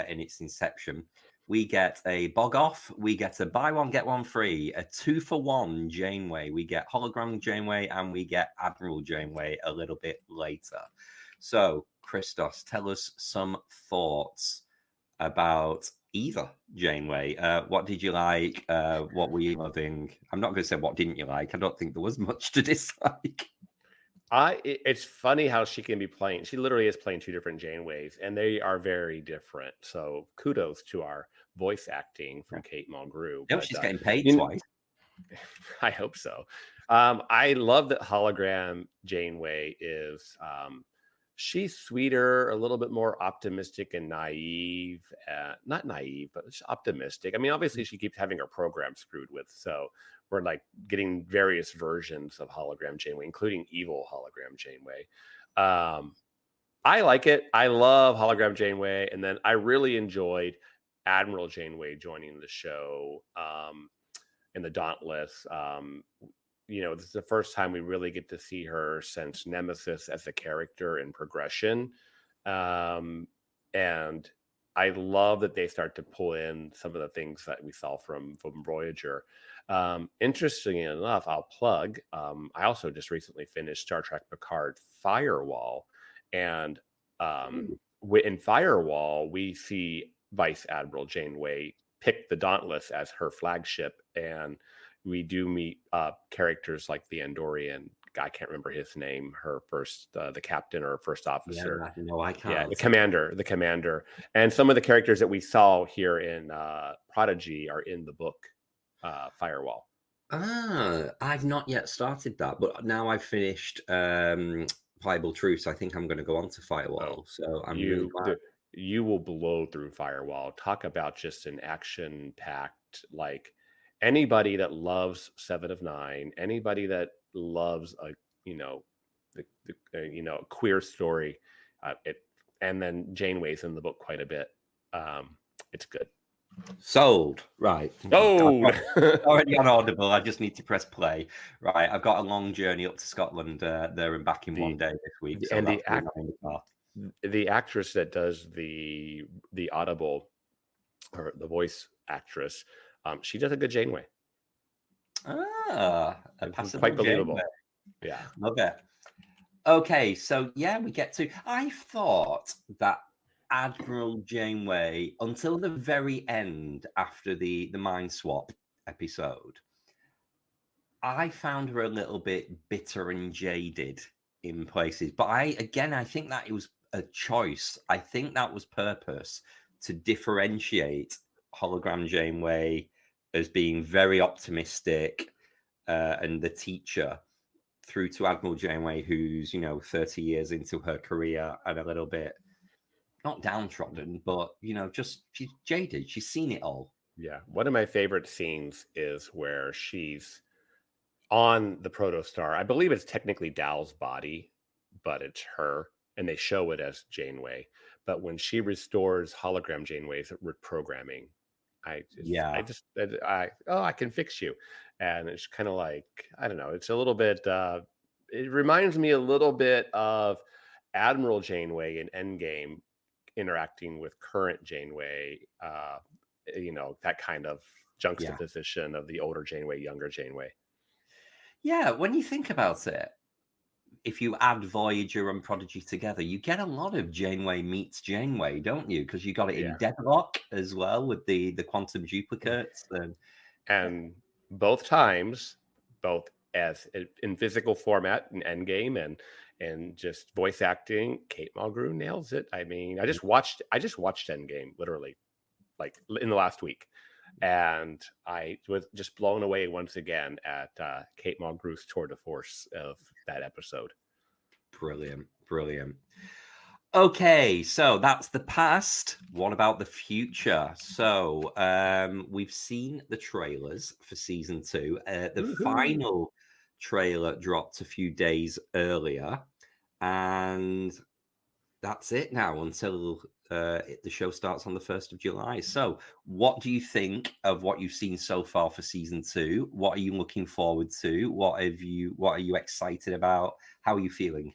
in its inception, we get a Bog Off, we get a buy one, get one free, a 2-for-1 Janeway, we get Hologram Janeway, and we get Admiral Janeway a little bit later. So, Christos, tell us some thoughts about either Janeway. What did you like? What were you loving? I'm not going to say what didn't you like. I don't think there was much to dislike. It's funny how she can be playing. She literally is playing 2 different Janeways, and they are very different. So kudos to our voice acting from Kate Mulgrew. No, she's getting paid twice. I hope so. I love that hologram Janeway is. She's sweeter, a little bit more optimistic and naive. Not naive, but just optimistic. I mean, obviously, she keeps having her program screwed with. So we're like getting various versions of hologram Janeway, including evil hologram Janeway. I like it. I love hologram Janeway. And then I really enjoyed Admiral Janeway joining the show in the Dauntless. This is the first time we really get to see her since Nemesis as a character in progression. And I love that they start to pull in some of the things that we saw from Voyager. Interestingly enough, I'll plug, I also just recently finished Star Trek Picard Firewall. And in Firewall, we see Vice Admiral Janeway pick the Dauntless as her flagship, and we do meet characters like the Andorian I can't remember his name. Her first, the captain or first officer. Yeah, no, I can't. Yeah, the commander, and some of the characters that we saw here in Prodigy are in the book Firewall. I've not yet started that, but now I've finished Pliable Truths. I think I'm going to go on to Firewall. So I'm really glad. You will blow through Firewall. Talk about just an action-packed, like anybody that loves 7 of 9, anybody that loves a a queer story, and then Janeway's in the book quite a bit. It's good. Sold. Right. Sold. Already on Audible. I just need to press play. Right. I've got a long journey up to Scotland there and back in one day this week. So and the actress that does the Audible, or the voice actress, she does a good Janeway. It's quite believable. Janeway. Yeah. Love it. Okay, so yeah, we get to. I thought that Admiral Janeway, until the very end, after the Mind Swap episode, I found her a little bit bitter and jaded in places. But I think that it was a choice. I think that was purpose to differentiate hologram Janeway as being very optimistic and the teacher, through to Admiral Janeway, who's 30 years into her career and a little bit not downtrodden, but just she's jaded. She's seen it all. Yeah, one of my favorite scenes is where she's on the protostar. I believe it's technically Dal's body, but it's her, and they show it as Janeway. But when she restores hologram Janeway's reprogramming, I can fix you. And it's kind of like, I don't know, it's a little bit, it reminds me a little bit of Admiral Janeway in Endgame interacting with current Janeway, that kind of juxtaposition of the older Janeway, younger Janeway. Yeah, when you think about it, if you add Voyager and Prodigy together, you get a lot of Janeway meets Janeway, don't you? Because you got it in Deadlock as well with the quantum duplicates. And both times, both as in physical format in Endgame and just voice acting, Kate Mulgrew nails it. I mean, I just watched Endgame literally, like in the last week, and I was just blown away once again at Kate Mulgrew's tour de force of that episode. Brilliant. Okay, so that's the past. What about the future? So we've seen the trailers for season 2. The final trailer dropped a few days earlier, and that's it now until the show starts on the 1st of July. So what do you think of what you've seen so far for season 2? What are you looking forward to? What are you excited about? How are you feeling?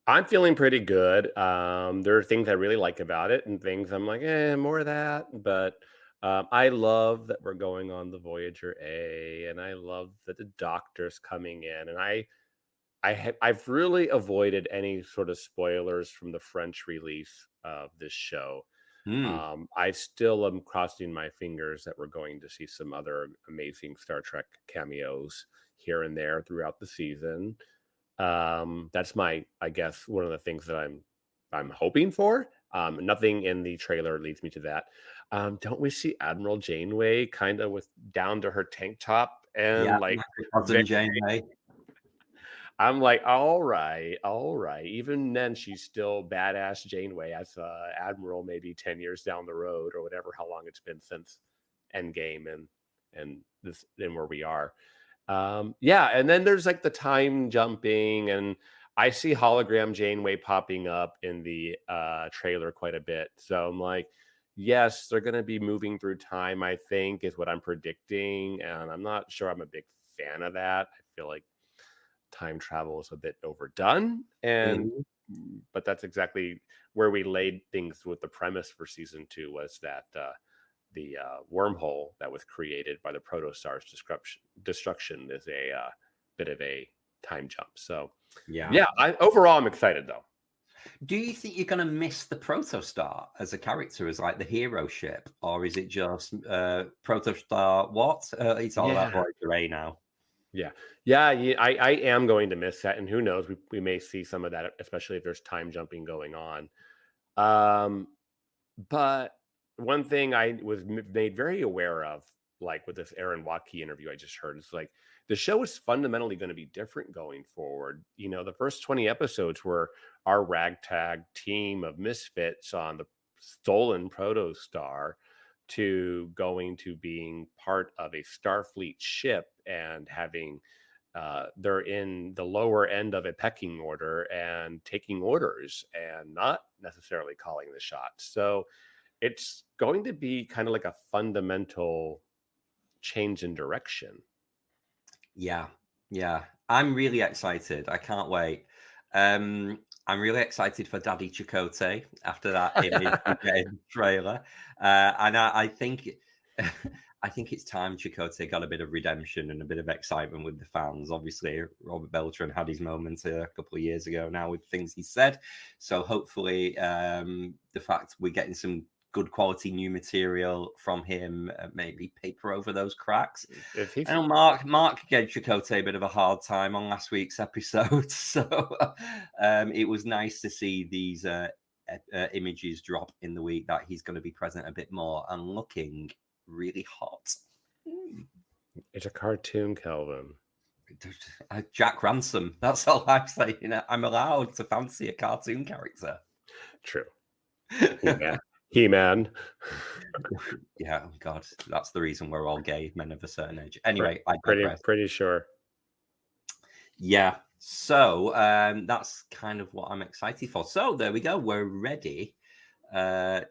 I'm feeling pretty good. There are things I really like about it and things I'm like, more of that. But I love that we're going on the Voyager A, and I love that the Doctor's coming in. And I've really avoided any sort of spoilers from the French release of this show. I still am crossing my fingers that we're going to see some other amazing Star Trek cameos here and there throughout the season. That's I guess one of the things that I'm hoping for. Nothing in the trailer leads me to that. Don't we see Admiral Janeway kind of with down to her tank top and Janeway? I'm like, all right. Even then, she's still badass Janeway as Admiral, maybe 10 years down the road or whatever, how long it's been since Endgame and where we are. And then there's like the time jumping, and I see hologram Janeway popping up in the trailer quite a bit. So I'm like, yes, they're going to be moving through time, I think, is what I'm predicting. And I'm not sure I'm a big fan of that. I feel like time travel is a bit overdone. But that's exactly where we laid things with the premise for season 2, was that the wormhole that was created by the protostar's destruction is a bit of a time jump. So overall I'm excited though. Do you think you're going to miss the protostar as a character, as like the hero ship, or is it just protostar it's all about Voyager A now? I am going to miss that, and who knows, we may see some of that, especially if there's time jumping going on. But one thing I was made very aware of, like with this Aaron Watkey interview I just heard, is like the show is fundamentally going to be different going forward. You know, the first 20 episodes were our ragtag team of misfits on the stolen protostar to going to being part of a Starfleet ship and having they're in the lower end of a pecking order and taking orders and not necessarily calling the shots. So it's going to be kind of like a fundamental change in direction. Yeah. I'm really excited. I can't wait. I'm really excited for Daddy Chakotay after that image trailer. And I think I think it's time Chakotay got a bit of redemption and a bit of excitement with the fans. Obviously, Robert Beltran had his moment a couple of years ago now with things he said. So hopefully the fact we're getting some good quality new material from him, maybe paper over those cracks. I know Mark gave Chakotay a bit of a hard time on last week's episode, so it was nice to see these images drop in the week that he's going to be present a bit more and looking really hot. It's a cartoon, Kelvin. Jack Ransom. That's all I'm saying. I'm allowed to fancy a cartoon character. True. He-Man. Yeah, oh God, that's the reason we're all gay men of a certain age. Anyway, pretty sure. Yeah, so that's kind of what I'm excited for. So there we go. We're ready.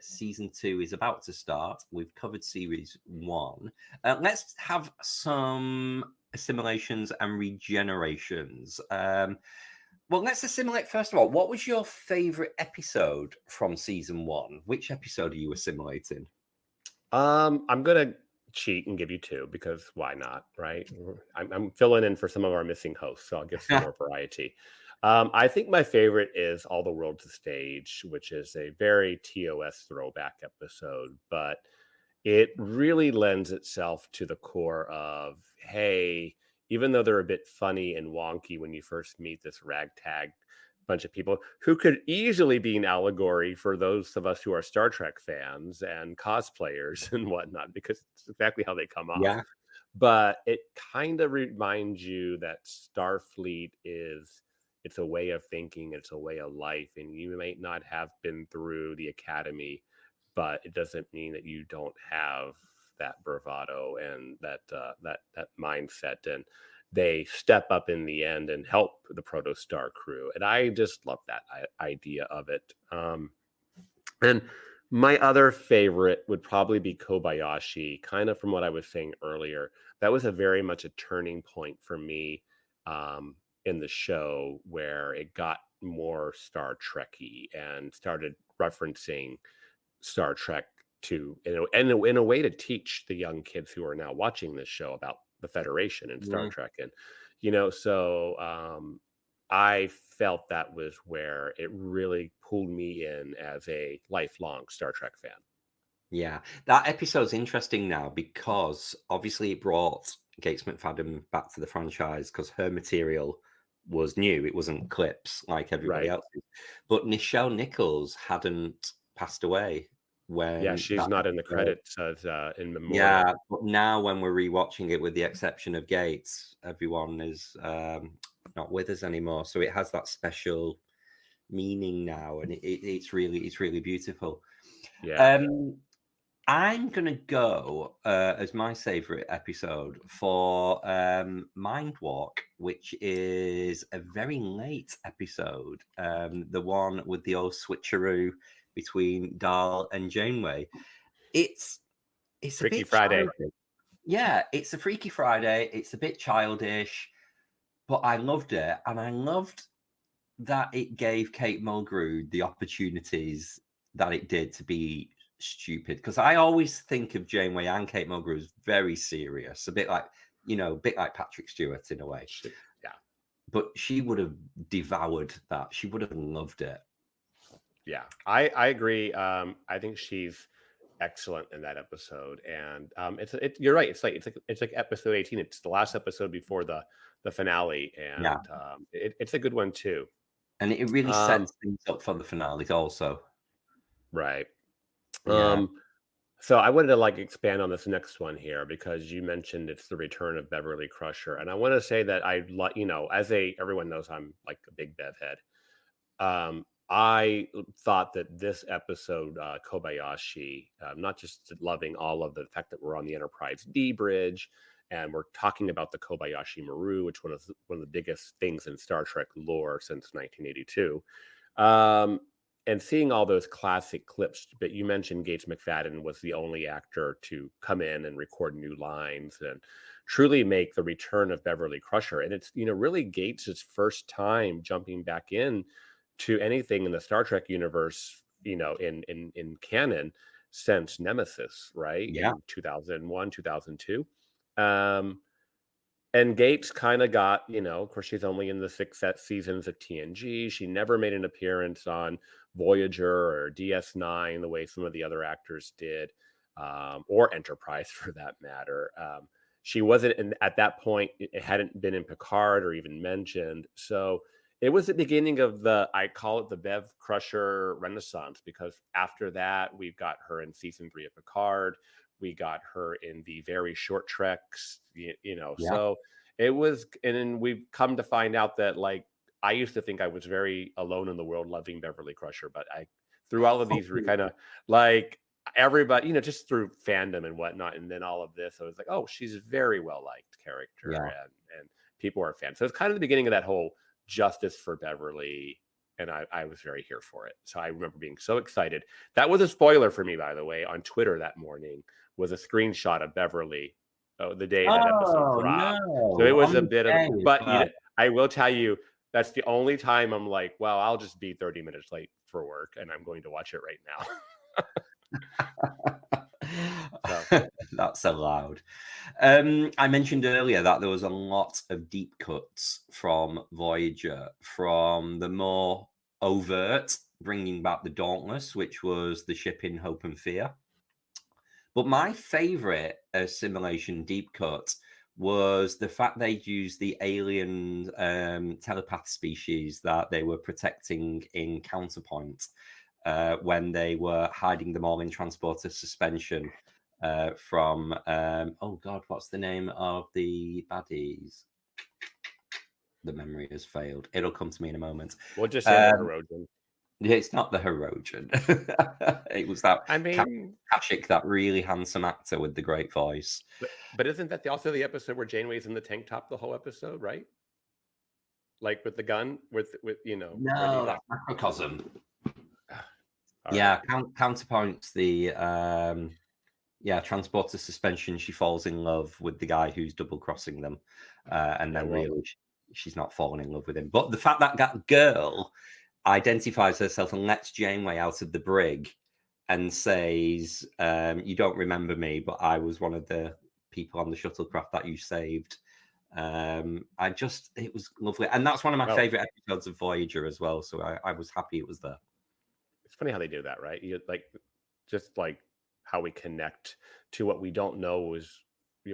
Season 2 is about to start. We've covered series 1. Let's have some assimilations and regenerations. Well, let's assimilate first of all. What was your favorite episode from season 1? Which episode are you assimilating? I'm gonna cheat and give you 2 because why not, right? I'm filling in for some of our missing hosts, so I'll give some more variety. I think my favorite is All the World's a Stage, which is a very TOS throwback episode, but it really lends itself to the core of, hey, even though they're a bit funny and wonky when you first meet this ragtag bunch of people who could easily be an allegory for those of us who are Star Trek fans and cosplayers and whatnot, because it's exactly how they come off. Yeah. But it kind of reminds you that Starfleet it's a way of thinking, it's a way of life, and you might not have been through the academy, but it doesn't mean that you don't have that bravado and that mindset, and they step up in the end and help the Protostar crew, and I just love that idea of it. And my other favorite would probably be Kobayashi, kind of from what I was saying earlier. That was a very much a turning point for me in the show, where it got more Star Trek-y and started referencing Star Trek to in a way to teach the young kids who are now watching this show about the Federation and Star Trek. And so I felt that was where it really pulled me in as a lifelong Star Trek fan. Yeah, that episode's interesting now because obviously it brought Gates McFadden back to the franchise because her material was new. It wasn't clips like everybody else's. But Nichelle Nichols hadn't passed away when she's not in the credits as in memorial. Yeah, but now when we're rewatching it, with the exception of Gates, everyone is not with us anymore. So it has that special meaning now, and it's really beautiful. Yeah. I'm gonna go as my favorite episode for Mind Walk, which is a very late episode. The one with the old switcheroo between Dahl and Janeway. It's Freaky a bit Friday. childish. Yeah, it's a Freaky Friday. It's a bit childish, but I loved it, and I loved that it gave Kate Mulgrew the opportunities that it did to be stupid, because I always think of Janeway and Kate Mulgrew as very serious, a bit like Patrick Stewart in a way. Yeah, but she would have devoured that. She would have loved it. Yeah, I agree. I think she's excellent in that episode, and you're right. It's like episode 18. It's the last episode before the finale, and it's a good one too. And it really sets things up for the finale also. Right. Yeah. So I wanted to like expand on this next one here because you mentioned it's the return of Beverly Crusher, and I want to say that everyone knows I'm like a big Bev head. I thought that this episode, Kobayashi, not just loving all of the fact that we're on the Enterprise D bridge and we're talking about the Kobayashi Maru, which one of the biggest things in Star Trek lore since 1982. And seeing all those classic clips, but you mentioned Gates McFadden was the only actor to come in and record new lines and truly make the return of Beverly Crusher. And it's, really Gates' first time jumping back in to anything in the Star Trek universe, in canon since Nemesis, right? Yeah. In 2001, 2002. And Gates kind of got, of course, she's only in the 6 seasons of TNG. She never made an appearance on Voyager or DS9 the way some of the other actors did, or Enterprise for that matter. She wasn't at that point, it hadn't been in Picard or even mentioned. So it was the beginning of I call it the Bev Crusher Renaissance, because after that, we've got her in season 3 of Picard. We got her in the very short treks, so it was, and then we've come to find out that like, I used to think I was very alone in the world loving Beverly Crusher, but through all of these, kind of like everybody, just through fandom and whatnot. And then all of this, I was like, oh, she's a very well-liked character and people are fans. So it's kind of the beginning of that whole justice for Beverly. And I was very here for it. So I remember being so excited. That was a spoiler for me, by the way, on Twitter that morning was a screenshot of Beverly the day that episode dropped. No. So it was a bit of, but I will tell you, that's the only time I'm like, well, I'll just be 30 minutes late for work and I'm going to watch it right now. That's allowed. I mentioned earlier that there was a lot of deep cuts from Voyager, from the more overt bringing back the Dauntless, which was the ship in Hope and Fear. But my favorite assimilation deep cut was the fact they'd used the alien telepath species that they were protecting in Counterpoint when they were hiding them all in transporter suspension from, oh God, what's the name of the baddies? The memory has failed. It'll come to me in a moment. We'll just say the Herodian. It's not the Herodian. It was that Kashik, that really handsome actor with the great voice. But isn't that also the episode where Janeway's in the tank top the whole episode, right? Like with the gun, with No, that's Macrocosm. Yeah, right. Counterpoint, the transporter suspension. She falls in love with the guy who's double crossing them, and then really she's not falling in love with him. But the fact that girl identifies herself and lets Janeway out of the brig and says, you don't remember me, but I was one of the people on the shuttlecraft that you saved. It was lovely. And that's one of my favorite episodes of Voyager as well. So I was happy it was there. It's funny how they do that, right? Just like how we connect to what we don't know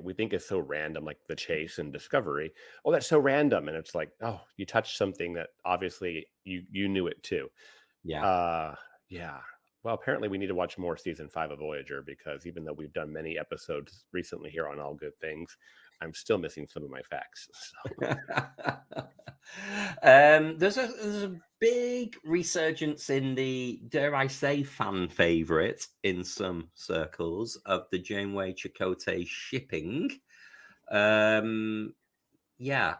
we think is so random, like the chase and Discovery. Oh, that's so random. And it's like, oh, you touched something that obviously you knew it too. Yeah. Well, apparently we need to watch more season 5 of Voyager, because even though we've done many episodes recently here on All Good Things, I'm still missing some of my facts. So. There's a big resurgence in the, dare I say, fan favorite in some circles of the Janeway Chakotay shipping. I'm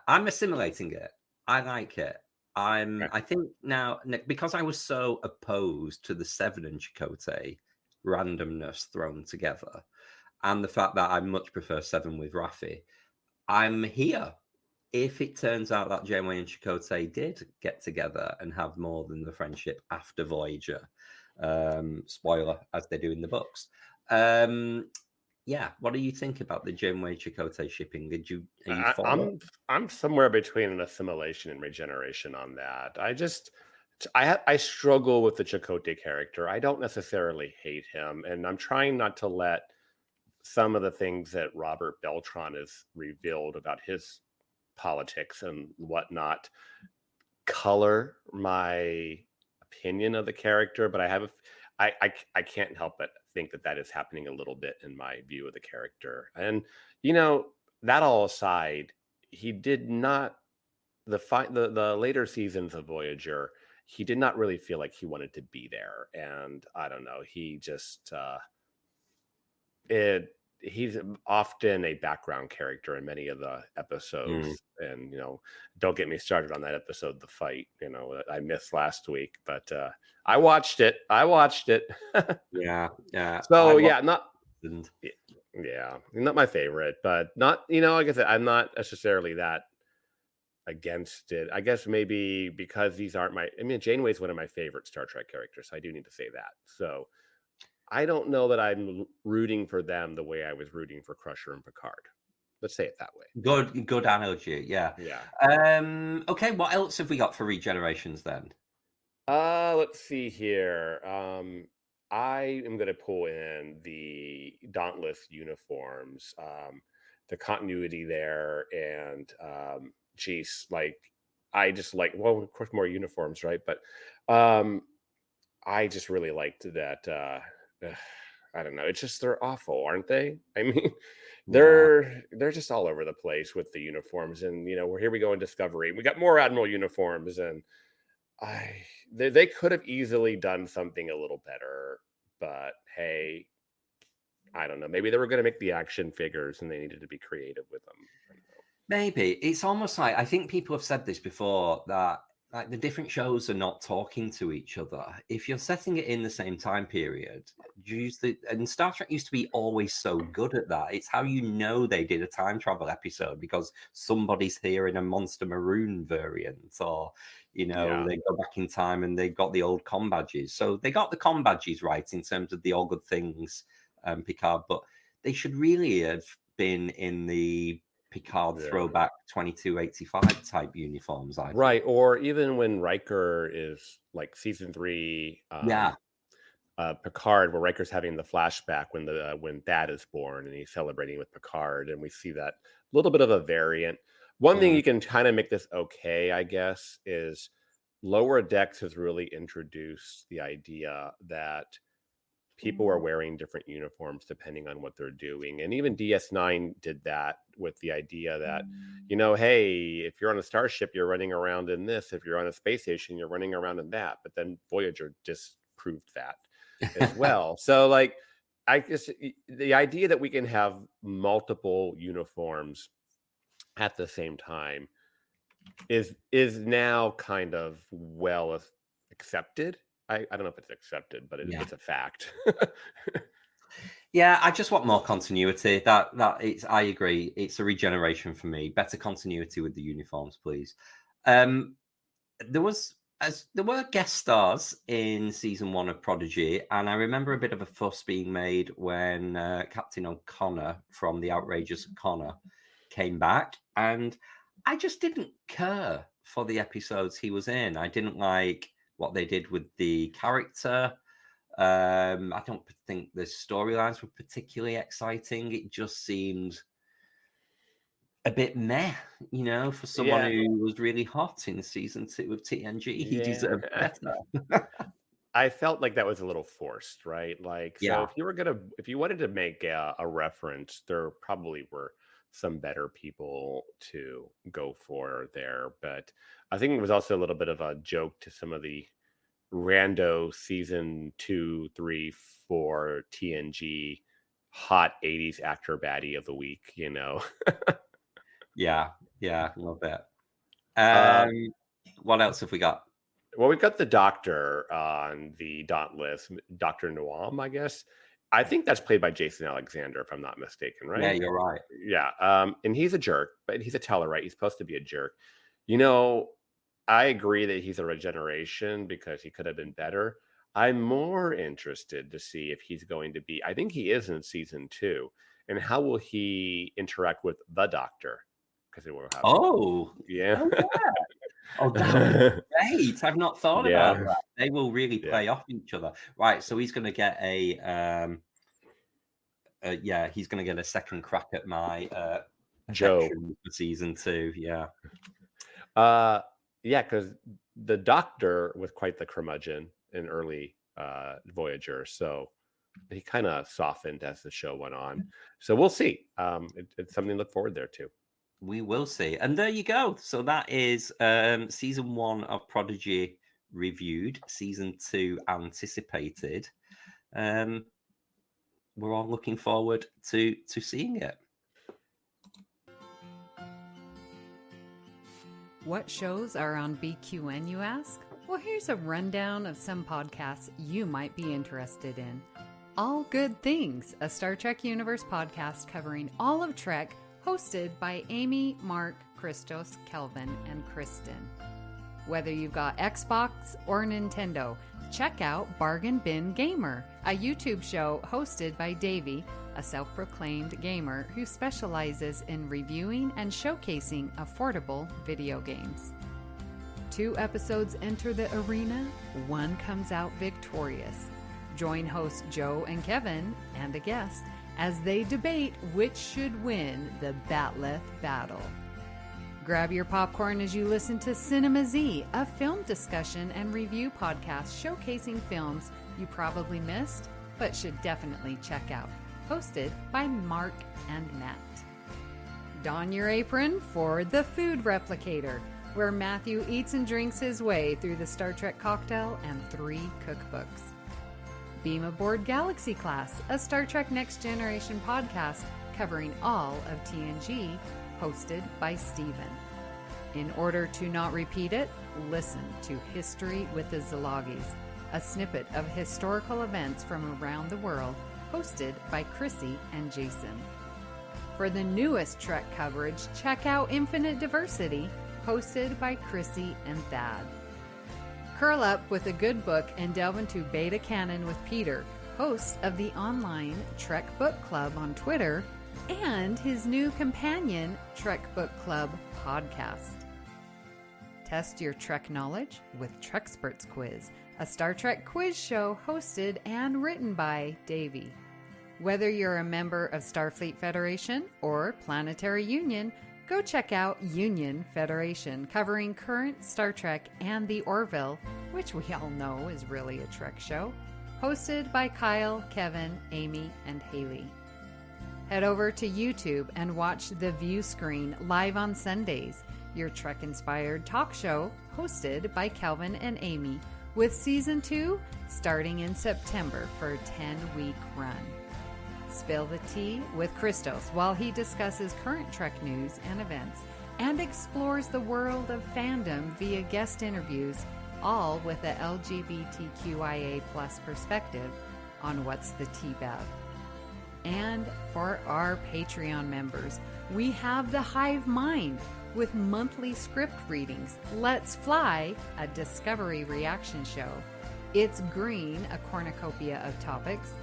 assimilating it. I like it. I think now, because I was so opposed to the Seven and Chakotay randomness thrown together, and the fact that I much prefer Seven with Raffi, I'm here. If it turns out that Janeway and Chakotay did get together and have more than the friendship after Voyager, spoiler, as they do in the books. What do you think about the Janeway Chakotay shipping? I'm somewhere between an assimilation and regeneration on that. I struggle with the Chakotay character. I don't necessarily hate him, and I'm trying not to let some of the things that Robert Beltran has revealed about his politics and whatnot color my opinion of the character. But I can't help but think that is happening a little bit in my view of the character. And that all aside, he did not the later seasons of Voyager. He did not really feel like he wanted to be there, and I don't know. He just he's often a background character in many of the episodes. And don't get me started on that episode, The Fight, that I missed last week, but I watched it. Yeah. So not my favorite, but not, like I said, I'm not necessarily that against it. I guess maybe because these aren't Janeway's one of my favorite Star Trek characters, so I do need to say that. So I don't know that I'm rooting for them the way I was rooting for Crusher and Picard. Let's say it that way. Good analogy. Yeah. Okay, what else have we got for regenerations then? Let's see here. I am going to pull in the Dauntless uniforms, the continuity there, and I just like, well, of course, more uniforms, right? But I just really liked that. I don't know. It's just they're awful, aren't they? I mean, they're just all over the place with the uniforms, and here we go in Discovery. We got more Admiral uniforms, and they could have easily done something a little better. But hey, I don't know. Maybe they were going to make the action figures, and they needed to be creative with them. Maybe it's almost like, I think people have said this before, that like the different shows are not talking to each other. If you're setting it in the same time period, and Star Trek used to be always so good at that. It's how they did a time travel episode, because somebody's here in a Monster Maroon variant, or they go back in time and they've got the old comm badges. So they got the comm badges right in terms of the All Good Things, Picard, but they should really have been in the Picard throwback 2285 type uniforms, right? Or even when Riker is like season 3, Picard, where Riker's having the flashback when Thad is born and he's celebrating with Picard, and we see that little bit of a variant. One thing you can kind of make this okay, I guess, is Lower Decks has really introduced the idea that people are wearing different uniforms depending on what they're doing. And even DS9 did that with the idea that, hey, if you're on a starship, you're running around in this. If you're on a space station, you're running around in that. But then Voyager just proved that as well. So I guess the idea that we can have multiple uniforms at the same time is now kind of well accepted. I don't know if it's accepted, but it's a fact. Yeah, I just want more continuity. I agree. It's a regeneration for me. Better continuity with the uniforms, please. There were guest stars in season 1 of Prodigy, and I remember a bit of a fuss being made when Captain O'Connor from The Outrageous O'Connor came back, and I just didn't care for the episodes he was in. I didn't like what they did with the character. I don't think the storylines were particularly exciting. It just seemed a bit meh, for someone who was really hot in season 2 of TNG. He deserved better. I felt like that was a little forced, right? So if you wanted to make a reference, there probably were some better people to go for there. But I think it was also a little bit of a joke to some of the rando season 2, 3, 4 TNG hot 80s actor baddie of the week, Yeah, love that. What else have we got? Well, we've got the Doctor on the Dauntless, Dr. Noam, I guess. I think that's played by Jason Alexander, if I'm not mistaken, right? Yeah, you're right. Yeah, and he's a jerk, but he's a Tellarite. He's supposed to be a jerk. I agree that he's a regeneration because he could have been better. I'm more interested to see if he's going to be, I think he is in season 2, and how will he interact with the Doctor? Because it will have. Oh, yeah. Oh, that would be great. I've not thought about Yeah. that. They will really play off each other. Right. So he's going to get he's going to get a second crack at my Joe. affection for season 2. Yeah. Because the Doctor was quite the curmudgeon in early Voyager, so he kind of softened as the show went on. So we'll see. It's something to look forward there to. We will see. And there you go. So that is season 1 of Prodigy reviewed, season 2 anticipated. We're all looking forward to seeing it. What shows are on BQN, you ask? Well, here's a rundown of some podcasts you might be interested in. All Good Things, a Star Trek Universe podcast covering all of Trek, hosted by Amy, Mark, Christos, Kelvin, and Kristin. Whether you've got Xbox or Nintendo, check out Bargain Bin Gamer, a YouTube show hosted by Davey, a self-proclaimed gamer who specializes in reviewing and showcasing affordable video games. 2 episodes enter the arena, 1 comes out victorious. Join hosts Joe and Kevin, and a guest, as they debate which should win the Batleth battle. Grab your popcorn as you listen to Cinema Z, a film discussion and review podcast showcasing films you probably missed, but should definitely check out. Hosted by Mark and Matt. Don your apron for The Food Replicator, where Matthew eats and drinks his way through the Star Trek cocktail and 3 cookbooks. Beam Aboard Galaxy Class, a Star Trek Next Generation podcast covering all of TNG, hosted by Steven. In order to not repeat it, listen to History with the Szilagys, a snippet of historical events from around the world, hosted by Chrissie and Jason. For the newest Trek coverage, check out Infinite Diversity, hosted by Chrissie and Thad. Curl up with a good book and delve into Beta Canon with Peter, host of the online Trek Book Club on Twitter, and his new companion, Trek Book Club podcast. Test your Trek knowledge with Treksperts Quiz, a Star Trek quiz show hosted and written by Davey. Whether you're a member of Starfleet Federation or Planetary Union, go check out Union Federation, covering current Star Trek and the Orville, which we all know is really a Trek show, hosted by Kyle, Kevin, Amy, and Haley. Head over to YouTube and watch The View Screen live on Sundays, your Trek-inspired talk show hosted by Kelvin and Amy, with Season 2 starting in September for a 10-week run. Spill the tea with Christos while he discusses current Trek news and events and explores the world of fandom via guest interviews, all with a LGBTQIA+ perspective on What's the Tea Bab. And for our Patreon members, we have The Hive Mind with monthly script readings, Let's Fly, a Discovery reaction show, It's Green, a cornucopia of topics,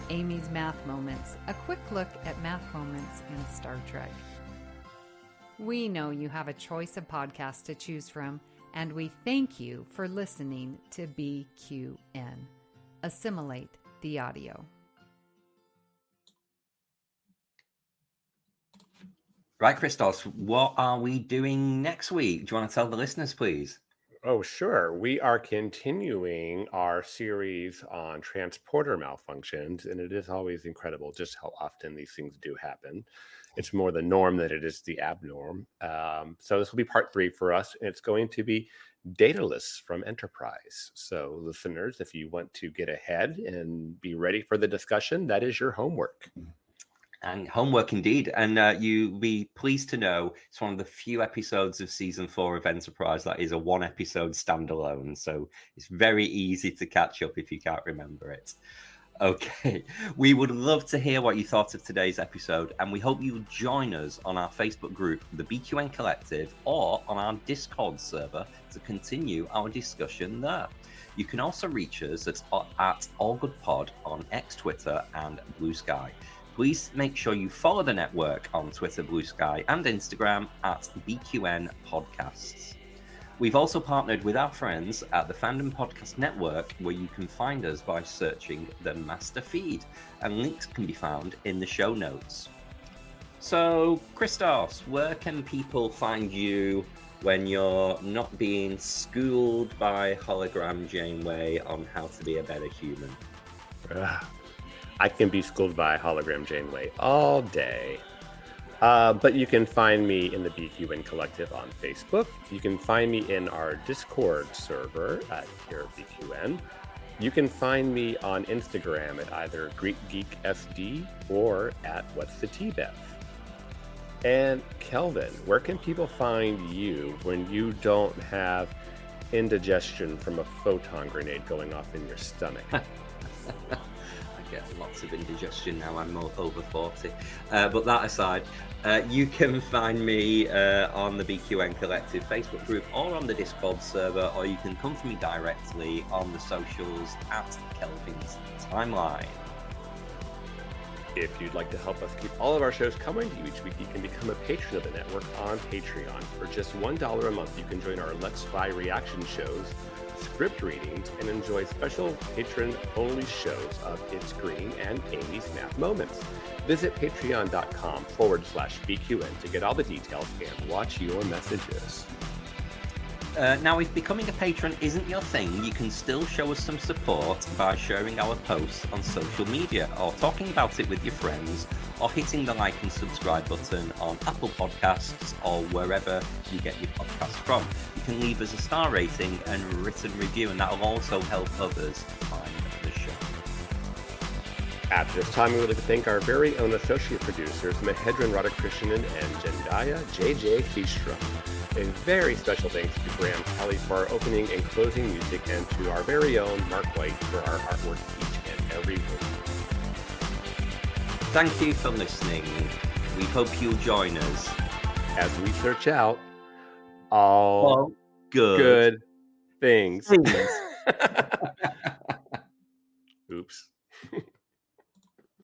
Amy's Math Moments, a quick look at math moments in Star Trek. We know you have a choice of podcasts to choose from, and we thank you for listening to BQN. Assimilate the audio. Right, Christos, what are we doing next week? Do you want to tell the listeners, please? Oh, sure. We are continuing our series on transporter malfunctions, and it is always incredible just how often these things do happen. It's more the norm than it is the abnorm. So this will be part 3 for us, and it's going to be data lists from Enterprise. So listeners, if you want to get ahead and be ready for the discussion, that is your homework. And homework indeed. And you'll be pleased to know it's one of the few episodes of season 4 of Enterprise that is a 1-episode standalone. So it's very easy to catch up if you can't remember it. Okay. We would love to hear what you thought of today's episode. And we hope you'll join us on our Facebook group, the BQN Collective, or on our Discord server to continue our discussion there. You can also reach us at AllGoodPod on X, Twitter, and Bluesky. Please make sure you follow the network on Twitter, Bluesky, and Instagram at BQN Podcasts. We've also partnered with our friends at the Fandom Podcast Network, where you can find us by searching the master feed, and links can be found in the show notes. So, Christos, where can people find you when you're not being schooled by Hologram Janeway on how to be a better human? I can be schooled by Hologram Janeway all day. But you can find me in the BQN Collective on Facebook. You can find me in our Discord server at here at BQN. You can find me on Instagram at either Greek Geek SD or at What's the Tea Beth. And Kelvin, where can people find you when you don't have indigestion from a photon grenade going off in your stomach? I get lots of indigestion now. I'm over 40. But that aside, you can find me on the BQN Collective Facebook group or on the Discord server, or you can come to me directly on the socials at Kelvin's Timeline. If you'd like to help us keep all of our shows coming to you each week, you can become a patron of the network on Patreon. For just $1 a month, you can join our Let's Fly reaction shows, script readings, and enjoy special patron-only shows of It's Green and Amy's Math Moments. Visit patreon.com/BQN to get all the details and watch your messages. Now, if becoming a patron isn't your thing, you can still show us some support by sharing our posts on social media, or talking about it with your friends, or hitting the like and subscribe button on Apple Podcasts or wherever you get your podcasts from. You can leave us a star rating and written review, and that will also help others find the show. At this time, we would like to thank our very own associate producers, Mahendran Radhakrishnan and Jenediah Seastrum. A very special thanks to Graham Kelly for our opening and closing music, and to our very own Mark White for our artwork each and every week. Thank you for listening. We hope you'll join us as we search out all good things. Oops.